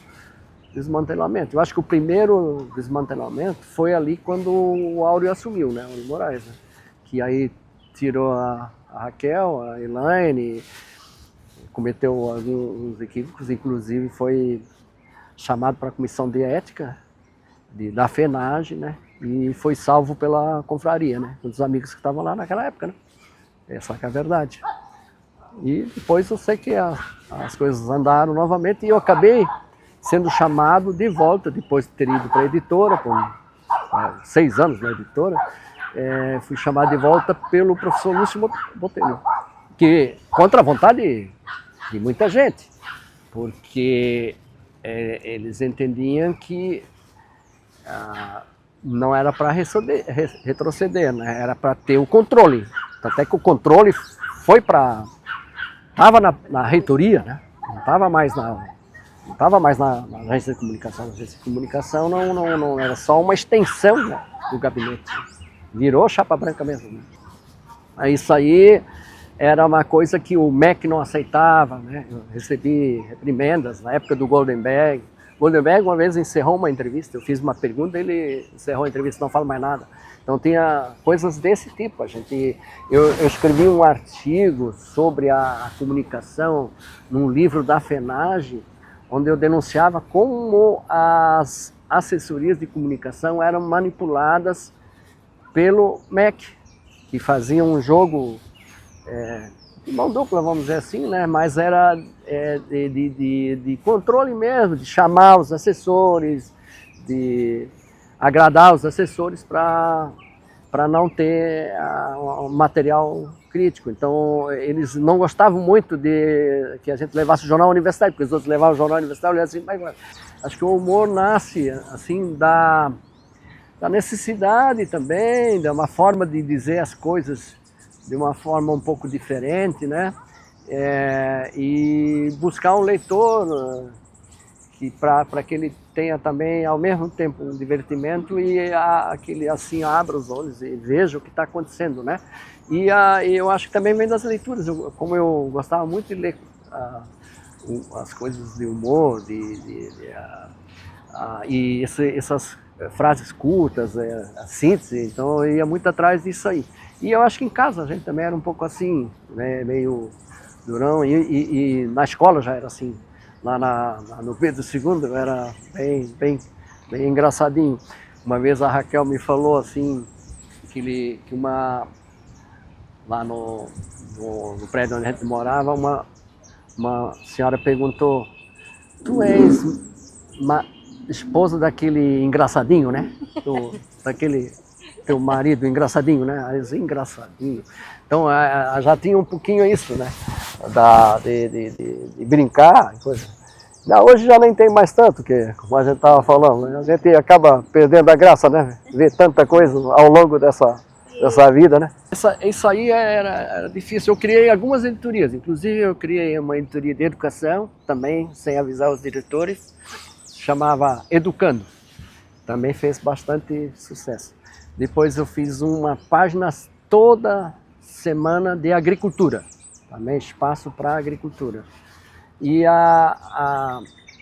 S1: desmantelamento. Eu acho que o primeiro desmantelamento foi ali quando o Áureo assumiu, né? O Áureo Moraes, né? Que aí tirou a Raquel, a Elaine, cometeu alguns equívocos, inclusive foi chamado para a comissão de ética da FENAGE, né? E foi salvo pela confraria, né? Um dos amigos que estavam lá naquela época, né? Essa que é a verdade. E depois eu sei que as coisas andaram novamente e eu acabei sendo chamado de volta, depois de ter ido para a editora, por 6 anos na editora, fui chamado de volta pelo professor Lúcio Botelho, que contra a vontade de muita gente, porque eles entendiam que não era para retroceder, né? Era para ter o controle. Até que o controle foi para... Estava na reitoria, né? Não estava mais não estava mais na agência de comunicação. A agência de comunicação não era só uma extensão, né, do gabinete. Virou chapa branca mesmo. Né? Isso aí era uma coisa que o MEC não aceitava, né? Eu recebi reprimendas na época do Goldenberg. Goldenberg uma vez encerrou uma entrevista, eu fiz uma pergunta, ele encerrou a entrevista, não fala mais nada. Então tinha coisas desse tipo. Eu escrevi um artigo sobre a comunicação num livro da FENAGE, onde eu denunciava como as assessorias de comunicação eram manipuladas pelo MEC, que faziam um jogo de mão dupla, vamos dizer assim, né? Mas era de controle mesmo, de chamar os assessores, de agradar os assessores para não ter material crítico. Então, eles não gostavam muito de que a gente levasse o jornal universitário, porque os outros levavam o jornal universitário e assim, mas acho que o humor nasce assim da necessidade também, de uma forma de dizer as coisas de uma forma um pouco diferente, né? E buscar um leitor para que ele tenha também ao mesmo tempo um divertimento e que ele assim abra os olhos e veja o que está acontecendo, né? E eu acho que também vem das leituras. Como eu gostava muito de ler as coisas de humor, e essas frases curtas, a síntese, então eu ia muito atrás disso aí. E eu acho que em casa a gente também era um pouco assim, né, meio durão, e na escola já era assim. Lá no Pedro II eu era bem engraçadinho. Uma vez a Raquel me falou assim, lá no prédio onde a gente morava, uma senhora perguntou: tu és esposa daquele engraçadinho, né? Daquele teu marido engraçadinho, né? Aí eu disse, engraçadinho. Então já tinha um pouquinho isso, né? De brincar, coisa. Não, hoje já nem tem mais tanto, porque, como a gente estava falando, né? A gente acaba perdendo a graça, né? Ver tanta coisa ao longo dessa vida, né? Isso aí era difícil. Eu criei algumas editorias, inclusive eu criei uma editoria de educação, também sem avisar os diretores, chamava Educando. Também fez bastante sucesso. Depois eu fiz uma página toda semana de agricultura, também espaço para agricultura. E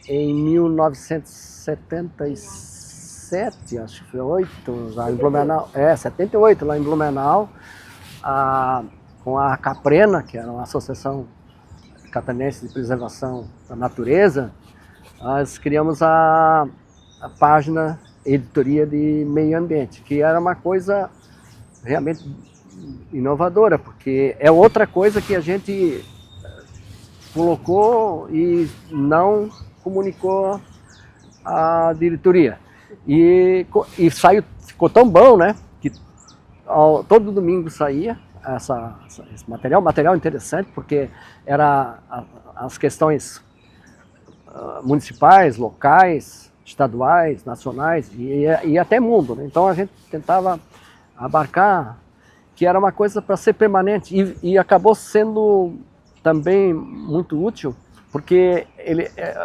S1: em 1977, acho que foi 8, lá em Blumenau, 78, lá em Blumenau, com a Caprena, que era uma associação catarinense de preservação da natureza, nós criamos a página Editoria de Meio Ambiente, que era uma coisa realmente inovadora, porque é outra coisa que a gente colocou e não comunicou à diretoria. E ficou tão bom, né, que todo domingo saía esse material interessante, porque era as questões municipais, locais, estaduais, nacionais e até mundo, né? Então a gente tentava abarcar, que era uma coisa para ser permanente, e acabou sendo também muito útil, porque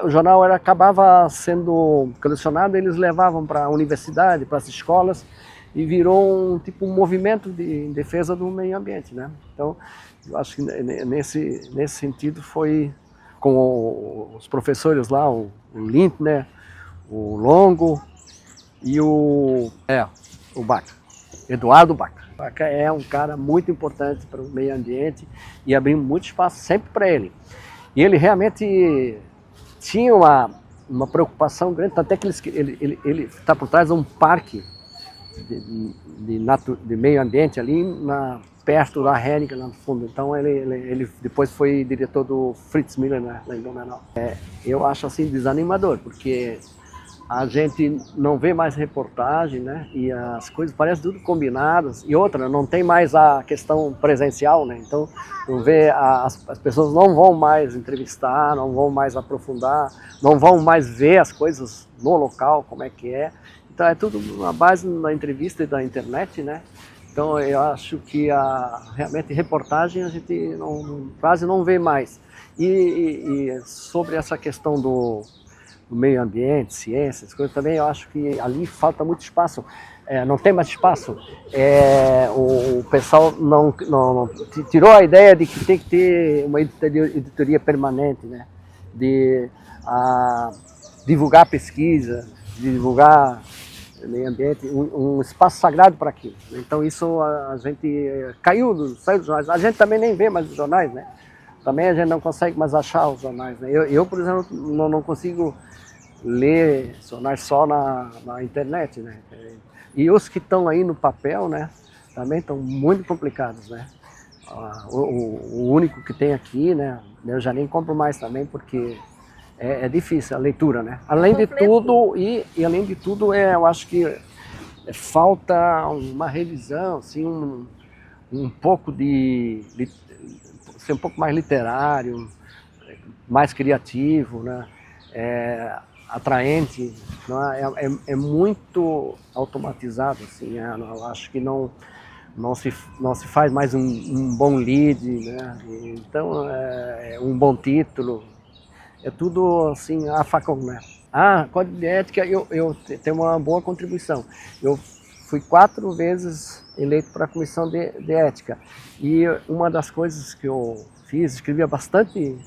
S1: o jornal acabava sendo colecionado, eles levavam para a universidade, para as escolas, e virou um movimento de defesa do meio ambiente, né? Então, eu acho que nesse sentido foi com os professores lá, o Lindner, o Longo e o Baca, Eduardo Baca. O Baca é um cara muito importante para o meio ambiente e abrimos muito espaço sempre para ele. E ele realmente tinha uma preocupação grande, até que ele está por trás de um parque de meio ambiente ali perto da Hering, lá no fundo. Então ele depois foi diretor do Fritz Miller, né, lá em Blumenau. Eu acho assim desanimador, porque a gente não vê mais reportagem, né? E as coisas parecem tudo combinadas. E outra, não tem mais a questão presencial, né? Então, não vê, as pessoas não vão mais entrevistar, não vão mais aprofundar, não vão mais ver as coisas no local, como é que é. Então, é tudo na base da entrevista e da internet, né? Então, eu acho que realmente reportagem a gente quase não vê mais. E sobre essa questão do meio ambiente, ciências, coisas também, eu acho que ali falta muito espaço. Não tem mais espaço. O pessoal não tirou a ideia de que tem que ter uma editoria permanente, né? De divulgar pesquisa, divulgar meio ambiente, um espaço sagrado para aquilo. Então isso a gente saiu dos jornais. A gente também nem vê mais os jornais, né? Também a gente não consegue mais achar os jornais, né? Eu por exemplo, não consigo ler jornais só na internet, né? E os que estão aí no papel, né? Também estão muito complicados, né? O único que tem aqui, né? Eu já nem compro mais também porque é difícil a leitura, né? Além de tudo, e além de tudo, eu acho que falta uma revisão, assim, um pouco ser um pouco mais literário, mais criativo, né? Atraente, não é muito automatizado, assim, eu acho que não se faz mais um bom lead, né? Então, um bom título. É tudo assim, a facão, né? Código de ética, eu tenho uma boa contribuição. Eu fui 4 vezes eleito para a comissão de ética. E uma das coisas que eu fiz, escrevia bastante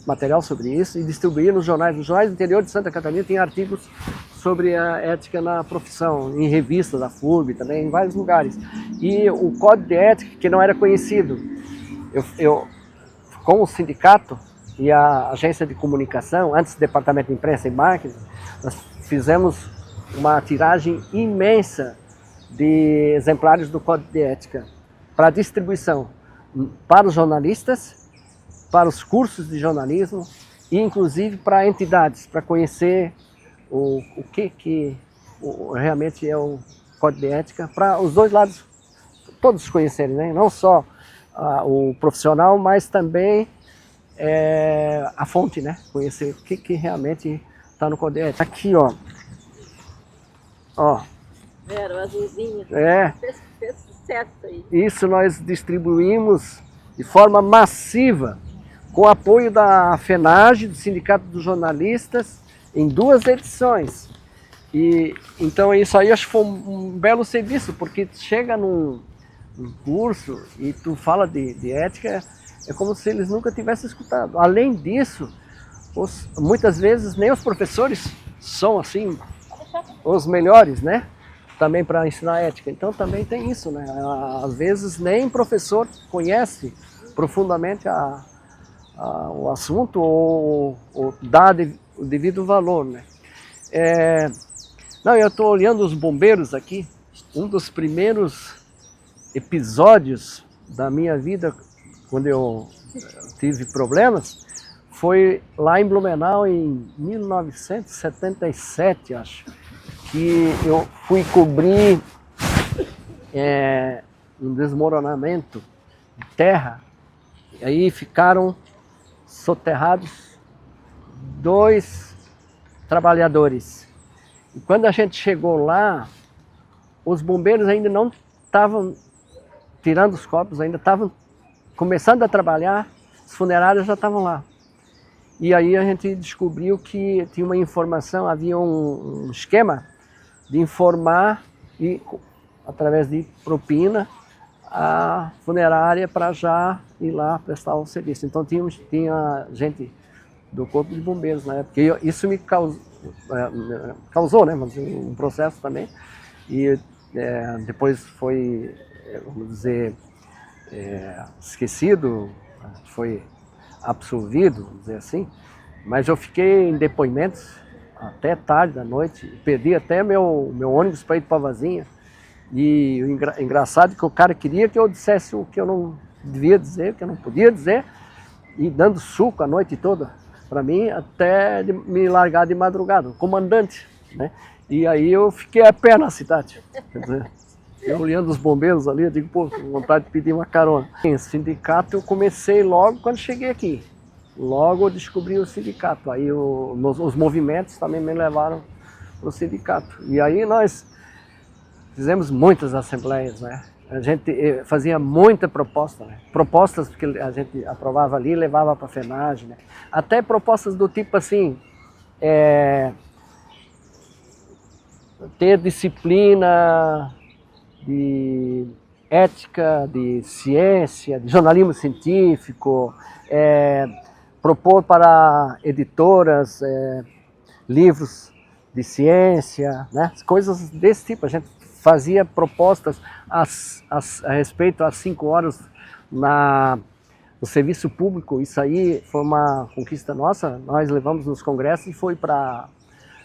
S1: material sobre isso e distribuía nos jornais. Nos jornais do interior de Santa Catarina tem artigos sobre a ética na profissão, em revistas da FURB também, em vários lugares. E o código de ética, que não era conhecido, eu com o sindicato e a agência de comunicação, antes do departamento de imprensa e marketing, nós fizemos uma tiragem imensa de exemplares do Código de Ética para distribuição para os jornalistas, para os cursos de jornalismo e inclusive para entidades, para conhecer o que realmente é o Código de Ética, para os dois lados todos conhecerem, né? Não só o profissional, mas também a fonte, né? Conhecer o que realmente está no Código de Ética. Aqui, ó.
S2: Era o azulzinho. Fez sucesso aí.
S1: Isso nós distribuímos de forma massiva, com apoio da FENAGE, do Sindicato dos Jornalistas, em 2 edições. E então isso aí acho que foi um belo serviço, porque chega num curso e tu fala de ética, é como se eles nunca tivessem escutado. Além disso, muitas vezes nem os professores são assim os melhores, né? Também para ensinar ética. Então também tem isso, né? Às vezes nem professor conhece profundamente o assunto ou dá o devido valor, né? Eu estou olhando os bombeiros aqui. Um dos primeiros episódios da minha vida, quando eu tive problemas, foi lá em Blumenau em 1977, acho, que eu fui cobrir um desmoronamento de terra, e aí ficaram soterrados 2 trabalhadores. E quando a gente chegou lá, os bombeiros ainda não estavam tirando os corpos, ainda estavam começando a trabalhar, os funerários já estavam lá. E aí a gente descobriu que tinha uma informação, havia um esquema de informar e através de propina a funerária para já ir lá prestar o serviço. Então tinha gente do Corpo de Bombeiros na época. E isso me causou, né, um processo também. E depois foi, vamos dizer, esquecido, foi absolvido, vamos dizer assim. Mas eu fiquei em depoimentos até tarde da noite, perdi até meu ônibus para ir para Vazinha. E o engraçado é que o cara queria que eu dissesse o que eu não devia dizer, o que eu não podia dizer, e dando suco a noite toda para mim, até me largar de madrugada, o comandante, né? E aí eu fiquei a pé na cidade. Quer dizer, eu olhando os bombeiros ali, eu digo, pô, com vontade de pedir uma carona. Em sindicato eu comecei logo quando cheguei aqui. Logo eu descobri o sindicato. Aí os movimentos também me levaram para o sindicato. E aí nós fizemos muitas assembleias, né? A gente fazia muita proposta, né? Propostas que a gente aprovava ali e levava para a FENAGE, né? Até propostas do tipo assim, ter disciplina de ética, de ciência, de jornalismo científico, propor para editoras livros de ciência, né? Coisas desse tipo. A gente fazia propostas a respeito às 5 horas no serviço público. Isso aí foi uma conquista nossa. Nós levamos nos congressos e foi para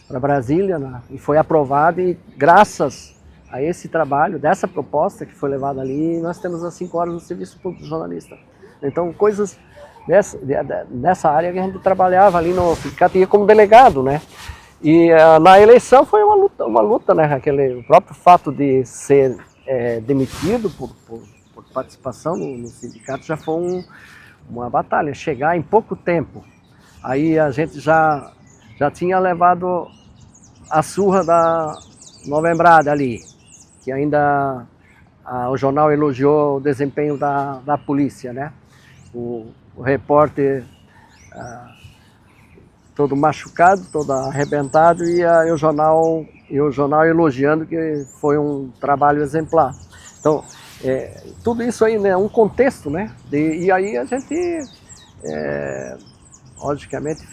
S1: Brasília, né? E foi aprovado, e graças a esse trabalho, dessa proposta que foi levada ali, nós temos as 5 horas no serviço público jornalista. Então, coisas nessa área que a gente trabalhava ali no sindicato, ia como delegado, né? E na eleição foi uma luta, né? O próprio fato de ser demitido por participação no sindicato já foi uma batalha. Chegar em pouco tempo, aí a gente já tinha levado a surra da Novembrada ali, que ainda o jornal elogiou o desempenho da polícia, né? O repórter todo machucado, todo arrebentado, e o jornal elogiando que foi um trabalho exemplar. Então, tudo isso aí, né, um contexto, né? E aí a gente, logicamente,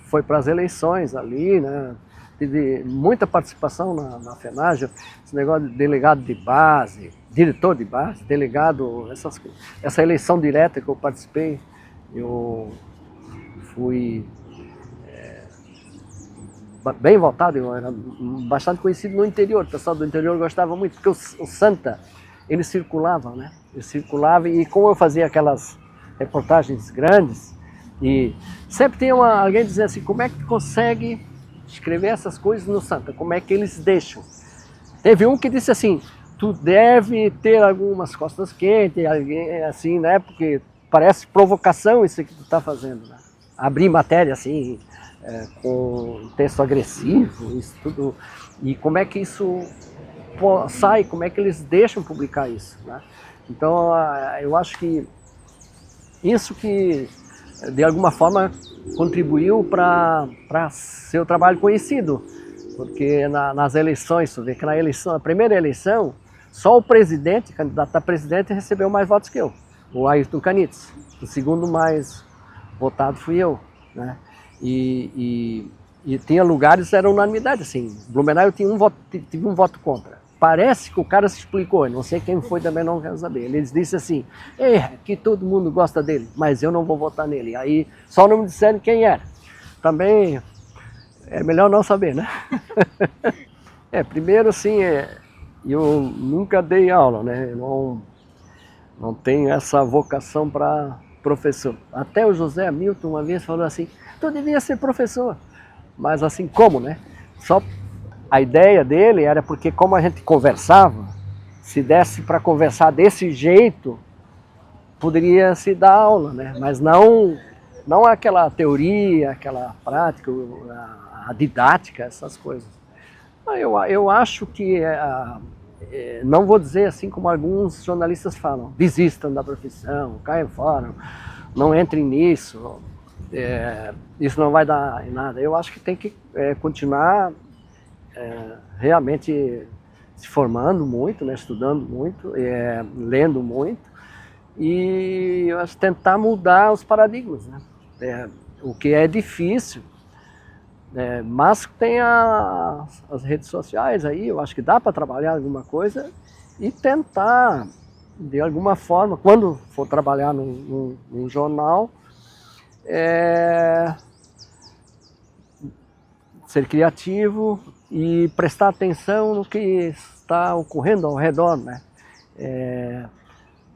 S1: foi para as eleições ali, né? Teve muita participação na FENAGE, esse negócio de delegado de base, diretor de base, delegado, essa eleição direta que eu participei, eu fui bem votado, eu era bastante conhecido no interior. O pessoal do interior gostava muito, porque o Santa, ele circulava, né? Ele circulava, e como eu fazia aquelas reportagens grandes, e sempre tinha alguém dizendo assim: como é que tu consegue escrever essas coisas no Santa? Como é que eles deixam? Teve um que disse assim: tu deve ter algumas costas quentes, alguém assim, né? Porque parece provocação isso que tu está fazendo, né? Abrir matéria assim, com texto agressivo, isso tudo. E como é que isso sai? Como é que eles deixam publicar isso, né? Então, eu acho que isso que, de alguma forma, contribuiu para ser o trabalho conhecido. Porque nas eleições, você vê que na primeira eleição, só o presidente, candidato a presidente, recebeu mais votos que eu, o Ayrton Canitz. O segundo mais votado fui eu, né? E tinha lugares, era unanimidade, assim. Blumenau eu tive um voto contra. Parece que o cara se explicou, não sei quem foi, também não quero saber. Ele disse assim: que todo mundo gosta dele, mas eu não vou votar nele. Aí só não me disseram quem era. Também é melhor não saber, né? Primeiro assim, eu nunca dei aula, né? Eu não tenho essa vocação para professor. Até o José Hamilton uma vez falou assim: tu devia ser professor. Mas assim, como, né? Só a ideia dele era porque, como a gente conversava, se desse para conversar desse jeito, poderia se dar aula, né? Mas não aquela teoria, aquela prática, a didática, essas coisas. Eu acho que, não vou dizer assim como alguns jornalistas falam: desistam da profissão, caiam fora, não entrem nisso, isso não vai dar em nada. Eu acho que tem que continuar realmente se formando muito, né, estudando muito, lendo muito, e eu acho, tentar mudar os paradigmas, né? O que é difícil, mas tem as redes sociais aí, eu acho que dá para trabalhar alguma coisa e tentar, de alguma forma, quando for trabalhar num jornal, ser criativo e prestar atenção no que está ocorrendo ao redor, né?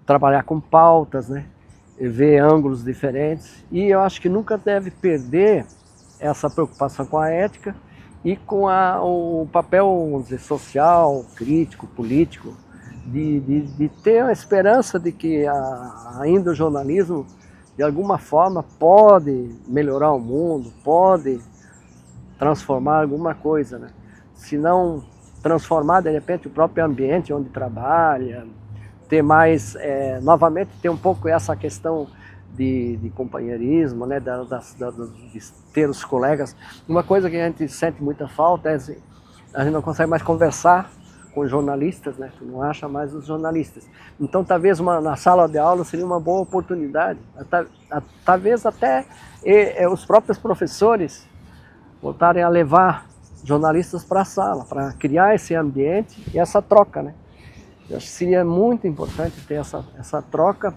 S1: Trabalhar com pautas, né? Ver ângulos diferentes, e eu acho que nunca deve perder essa preocupação com a ética e com o papel, vamos dizer, social, crítico, político, de ter a esperança de que ainda o jornalismo, de alguma forma, pode melhorar o mundo, pode transformar alguma coisa, né? Se não transformar, de repente, o próprio ambiente onde trabalha, ter mais, novamente, ter um pouco essa questão de companheirismo, né, de ter os colegas. Uma coisa que a gente sente muita falta é assim, a gente não consegue mais conversar com jornalistas, né? Tu não acha mais os jornalistas. Então, talvez na sala de aula seria uma boa oportunidade. Talvez até os próprios professores voltarem a levar jornalistas para a sala, para criar esse ambiente e essa troca, né? Eu acho que seria muito importante ter essa troca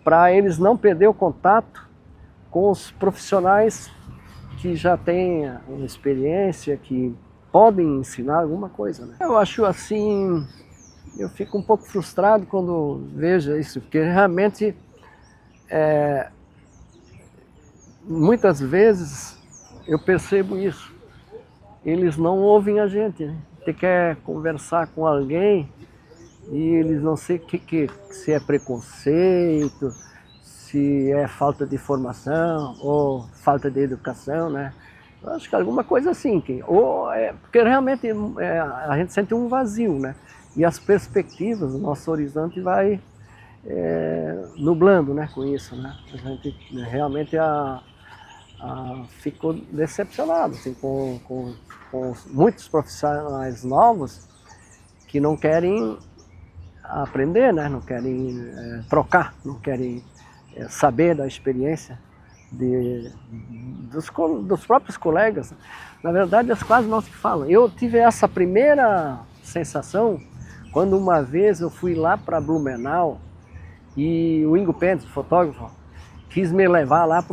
S1: para eles não perder o contato com os profissionais que já têm uma experiência, que podem ensinar alguma coisa, né? Eu acho assim, eu fico um pouco frustrado quando vejo isso, porque realmente muitas vezes eu percebo isso. Eles não ouvem a gente, né? Você quer conversar com alguém e eles não sei se é preconceito, se é falta de formação ou falta de educação, né? Eu acho que alguma coisa assim, porque realmente a gente sente um vazio, né? E as perspectivas, o nosso horizonte vai nublando, né, com isso, né? A gente realmente ficou decepcionado assim, com muitos profissionais novos que não querem aprender, né? Não querem trocar, não querem saber da experiência dos próprios colegas. Na verdade, quase não se falam. Eu tive essa primeira sensação quando uma vez eu fui lá para Blumenau e o Ingo Pentes, fotógrafo, quis me levar lá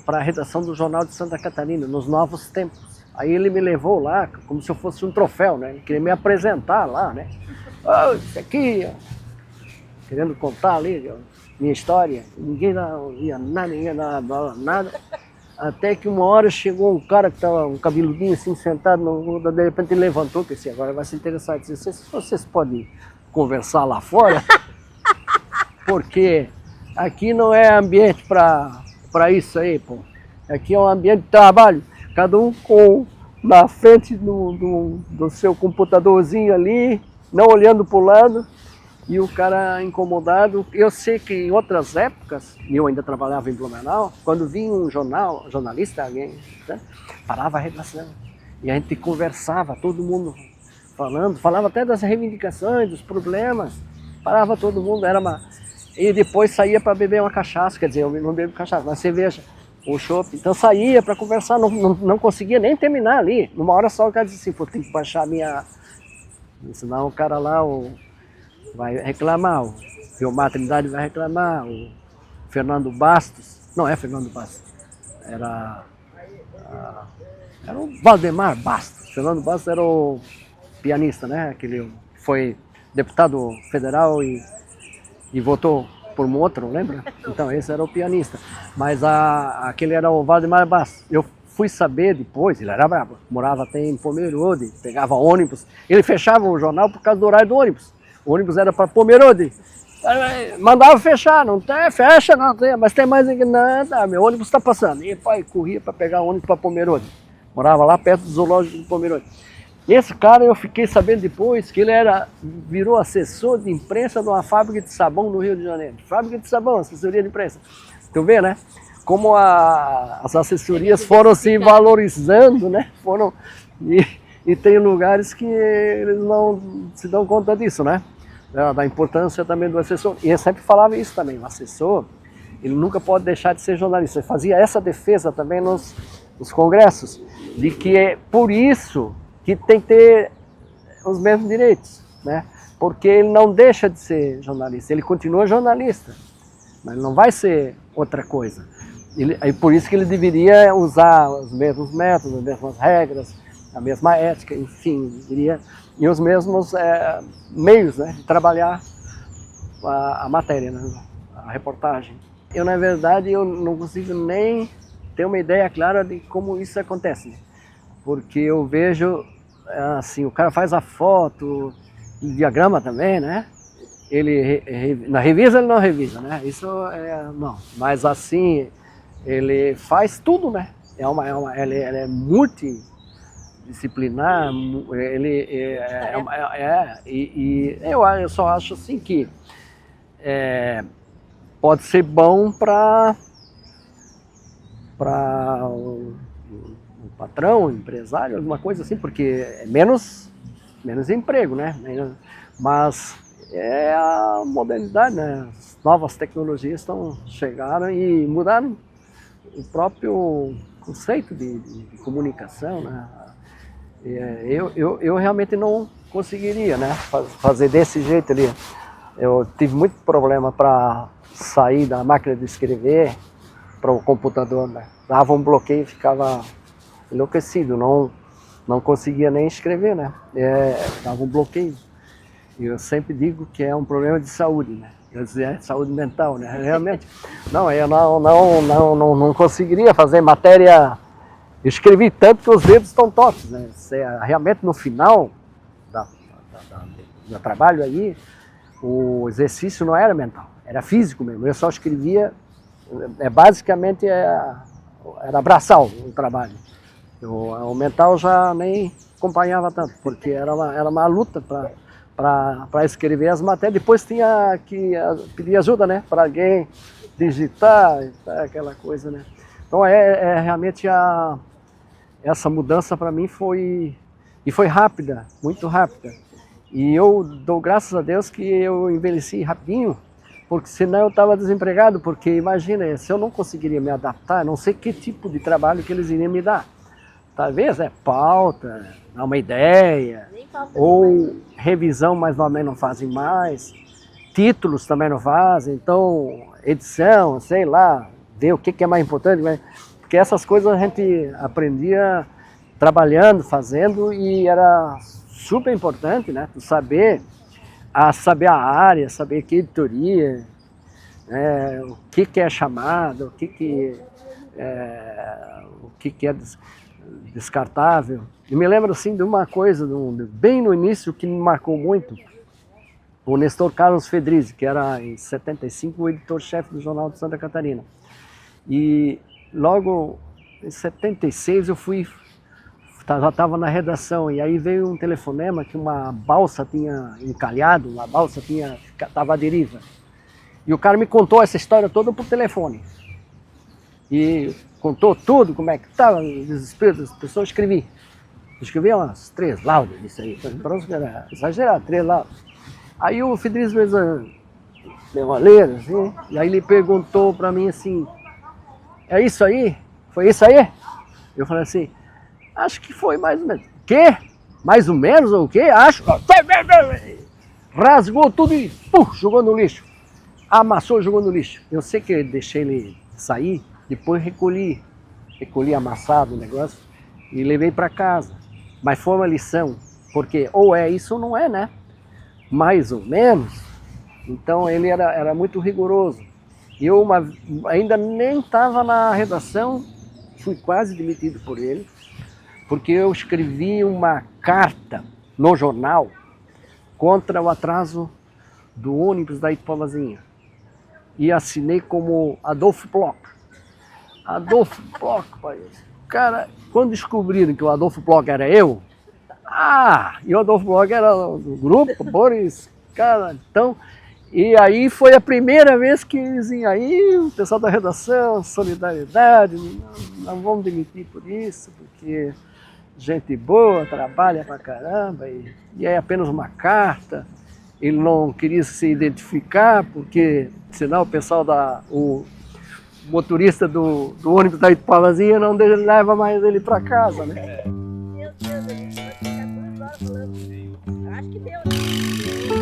S1: para a redação do Jornal de Santa Catarina, nos Novos Tempos. Aí ele me levou lá como se eu fosse um troféu, né? Ele queria me apresentar lá, né? Oh, isso aqui, ó. Querendo contar ali minha história. Ninguém ia nada, ninguém dava nada. Até que uma hora chegou um cara que estava um cabeludinho assim sentado, de repente ele levantou, que disse, agora vai se interessar. Ele disse, vocês podem conversar lá fora? Porque aqui não é ambiente para isso aí, pô. Aqui é um ambiente de trabalho. Cada um na frente do seu computadorzinho ali, não olhando para o lado, e o cara incomodado. Eu sei que em outras épocas, e eu ainda trabalhava em Blumenau, quando vinha um jornalista, alguém, né, parava a redação. E a gente conversava, todo mundo falava até das reivindicações, dos problemas, parava todo mundo, e depois saía para beber uma cachaça, quer dizer, eu não bebo cachaça, mas cerveja. O chopp, então saía para conversar, não conseguia nem terminar ali. Numa hora só o cara disse assim, pô, tem que baixar a minha... Senão o cara lá vai reclamar, o Vilmar Trindade vai reclamar, o Fernando Bastos, não é Fernando Bastos, era o Valdemar Bastos. Fernando Bastos era o pianista, né? Aquele foi deputado federal e votou por um outro, lembra? Então esse era o pianista, mas aquele era o Valdemar Bastos. Eu fui saber depois, ele era bravo, morava até em Pomerode, pegava ônibus, ele fechava o jornal por causa do horário do ônibus. O ônibus era para Pomerode, mandava fechar, não tem, fecha, não tem, mas tem mais aqui, não, tá, meu ônibus está passando. E pai corria para pegar o ônibus para Pomerode, morava lá perto do zoológico de Pomerode. Esse cara, eu fiquei sabendo depois que ele virou assessor de imprensa de uma fábrica de sabão no Rio de Janeiro. Fábrica de sabão, assessoria de imprensa. Tu vê, né? Como as assessorias foram se valorizando, né? E tem lugares que eles não se dão conta disso, né? Da importância também do assessor. E eu sempre falava isso também, o assessor, ele nunca pode deixar de ser jornalista. Ele fazia essa defesa também nos congressos, de que é por isso que tem que ter os mesmos direitos, né? Porque ele não deixa de ser jornalista, ele continua jornalista, mas não vai ser outra coisa. É por isso que ele deveria usar os mesmos métodos, as mesmas regras, a mesma ética, enfim, e os mesmos meios, né, de trabalhar a matéria, né, a reportagem. Eu, na verdade, eu não consigo nem ter uma ideia clara de como isso acontece, né? Porque eu vejo, assim, o cara faz a foto, o diagrama também, né? Na revisa ele não revisa, né? Isso não. Mas assim, ele faz tudo, né? Ele é multidisciplinar, eu só acho assim que pode ser bom para para o patrão, o empresário, alguma coisa assim, porque é menos emprego, né? Mas é a modernidade, né? As novas tecnologias chegaram e mudaram o próprio conceito de comunicação, né? Eu realmente não conseguiria, né, fazer desse jeito ali. Eu tive muito problema para sair da máquina de escrever para o computador, né? Dava um bloqueio e ficava enlouquecido, não conseguia nem escrever, né? Dava um bloqueio. E eu sempre digo que é um problema de saúde, né? Eu dizia, saúde mental, né? Realmente, eu não conseguiria fazer matéria. Eu escrevi tanto que os dedos estão tortos, né? Realmente no final do trabalho aí, o exercício não era mental, era físico mesmo. Eu só escrevia, basicamente era braçal o trabalho. O mental já nem acompanhava tanto, porque era uma luta para escrever as matérias. Depois tinha que pedir ajuda, né, para alguém digitar, aquela coisa, né. Então realmente essa mudança para mim foi rápida, muito rápida. E eu dou graças a Deus que eu envelheci rapidinho, porque senão eu estava desempregado, porque imagina, se eu não conseguiria me adaptar, não sei que tipo de trabalho que eles iriam me dar. Talvez pauta, dar uma ideia, ou revisão, mas normalmente não fazem mais, títulos também não fazem, então edição, sei lá, ver o que é mais importante, porque essas coisas a gente aprendia trabalhando, fazendo, e era super importante, né, tu saber a área, saber que editoria, o que é chamada, o que é descartável. E me lembro assim de uma coisa, bem no início, que me marcou muito, o Nestor Carlos Fedrizzi, que era em 75 o editor-chefe do Jornal de Santa Catarina. E logo em 76 eu já estava na redação, e aí veio um telefonema que uma balsa tinha encalhado, uma balsa estava à deriva. E o cara me contou essa história toda por telefone. E contou tudo, como é que estava, o desespero das pessoas. Escrevi umas 3 laudas disso aí, era exagerado, 3 laudas. Aí o Fedrizzi deu uma lida, assim, e aí ele perguntou para mim assim, é isso aí? Foi isso aí? Eu falei assim, acho que foi mais ou menos. Quê? Mais ou menos ou o quê? Acho. Rasgou tudo e jogou no lixo. Amassou e jogou no lixo. Eu sei que eu deixei ele sair, depois recolhi amassado o negócio e levei para casa. Mas foi uma lição, porque ou é isso ou não é, né? Mais ou menos. Então ele era muito rigoroso. Eu ainda nem estava na redação, fui quase demitido por ele, porque eu escrevi uma carta no jornal contra o atraso do ônibus da Itupovazinha. E assinei como Adolfo Bloch. Adolfo Bloch, pai. Cara, quando descobriram que o Adolfo Bloch era eu, e o Adolfo Bloch era do grupo, Boris, cara, então... E aí foi a primeira vez que eles iam aí, o pessoal da redação, solidariedade, não vamos demitir por isso, porque gente boa, trabalha pra caramba, e é apenas uma carta. Ele não queria se identificar, porque senão o pessoal o motorista do ônibus da Itupovazinha não leva mais ele para casa, né?
S2: Meu Deus, a gente vai ficar 2 horas falando. Acho que deu, né?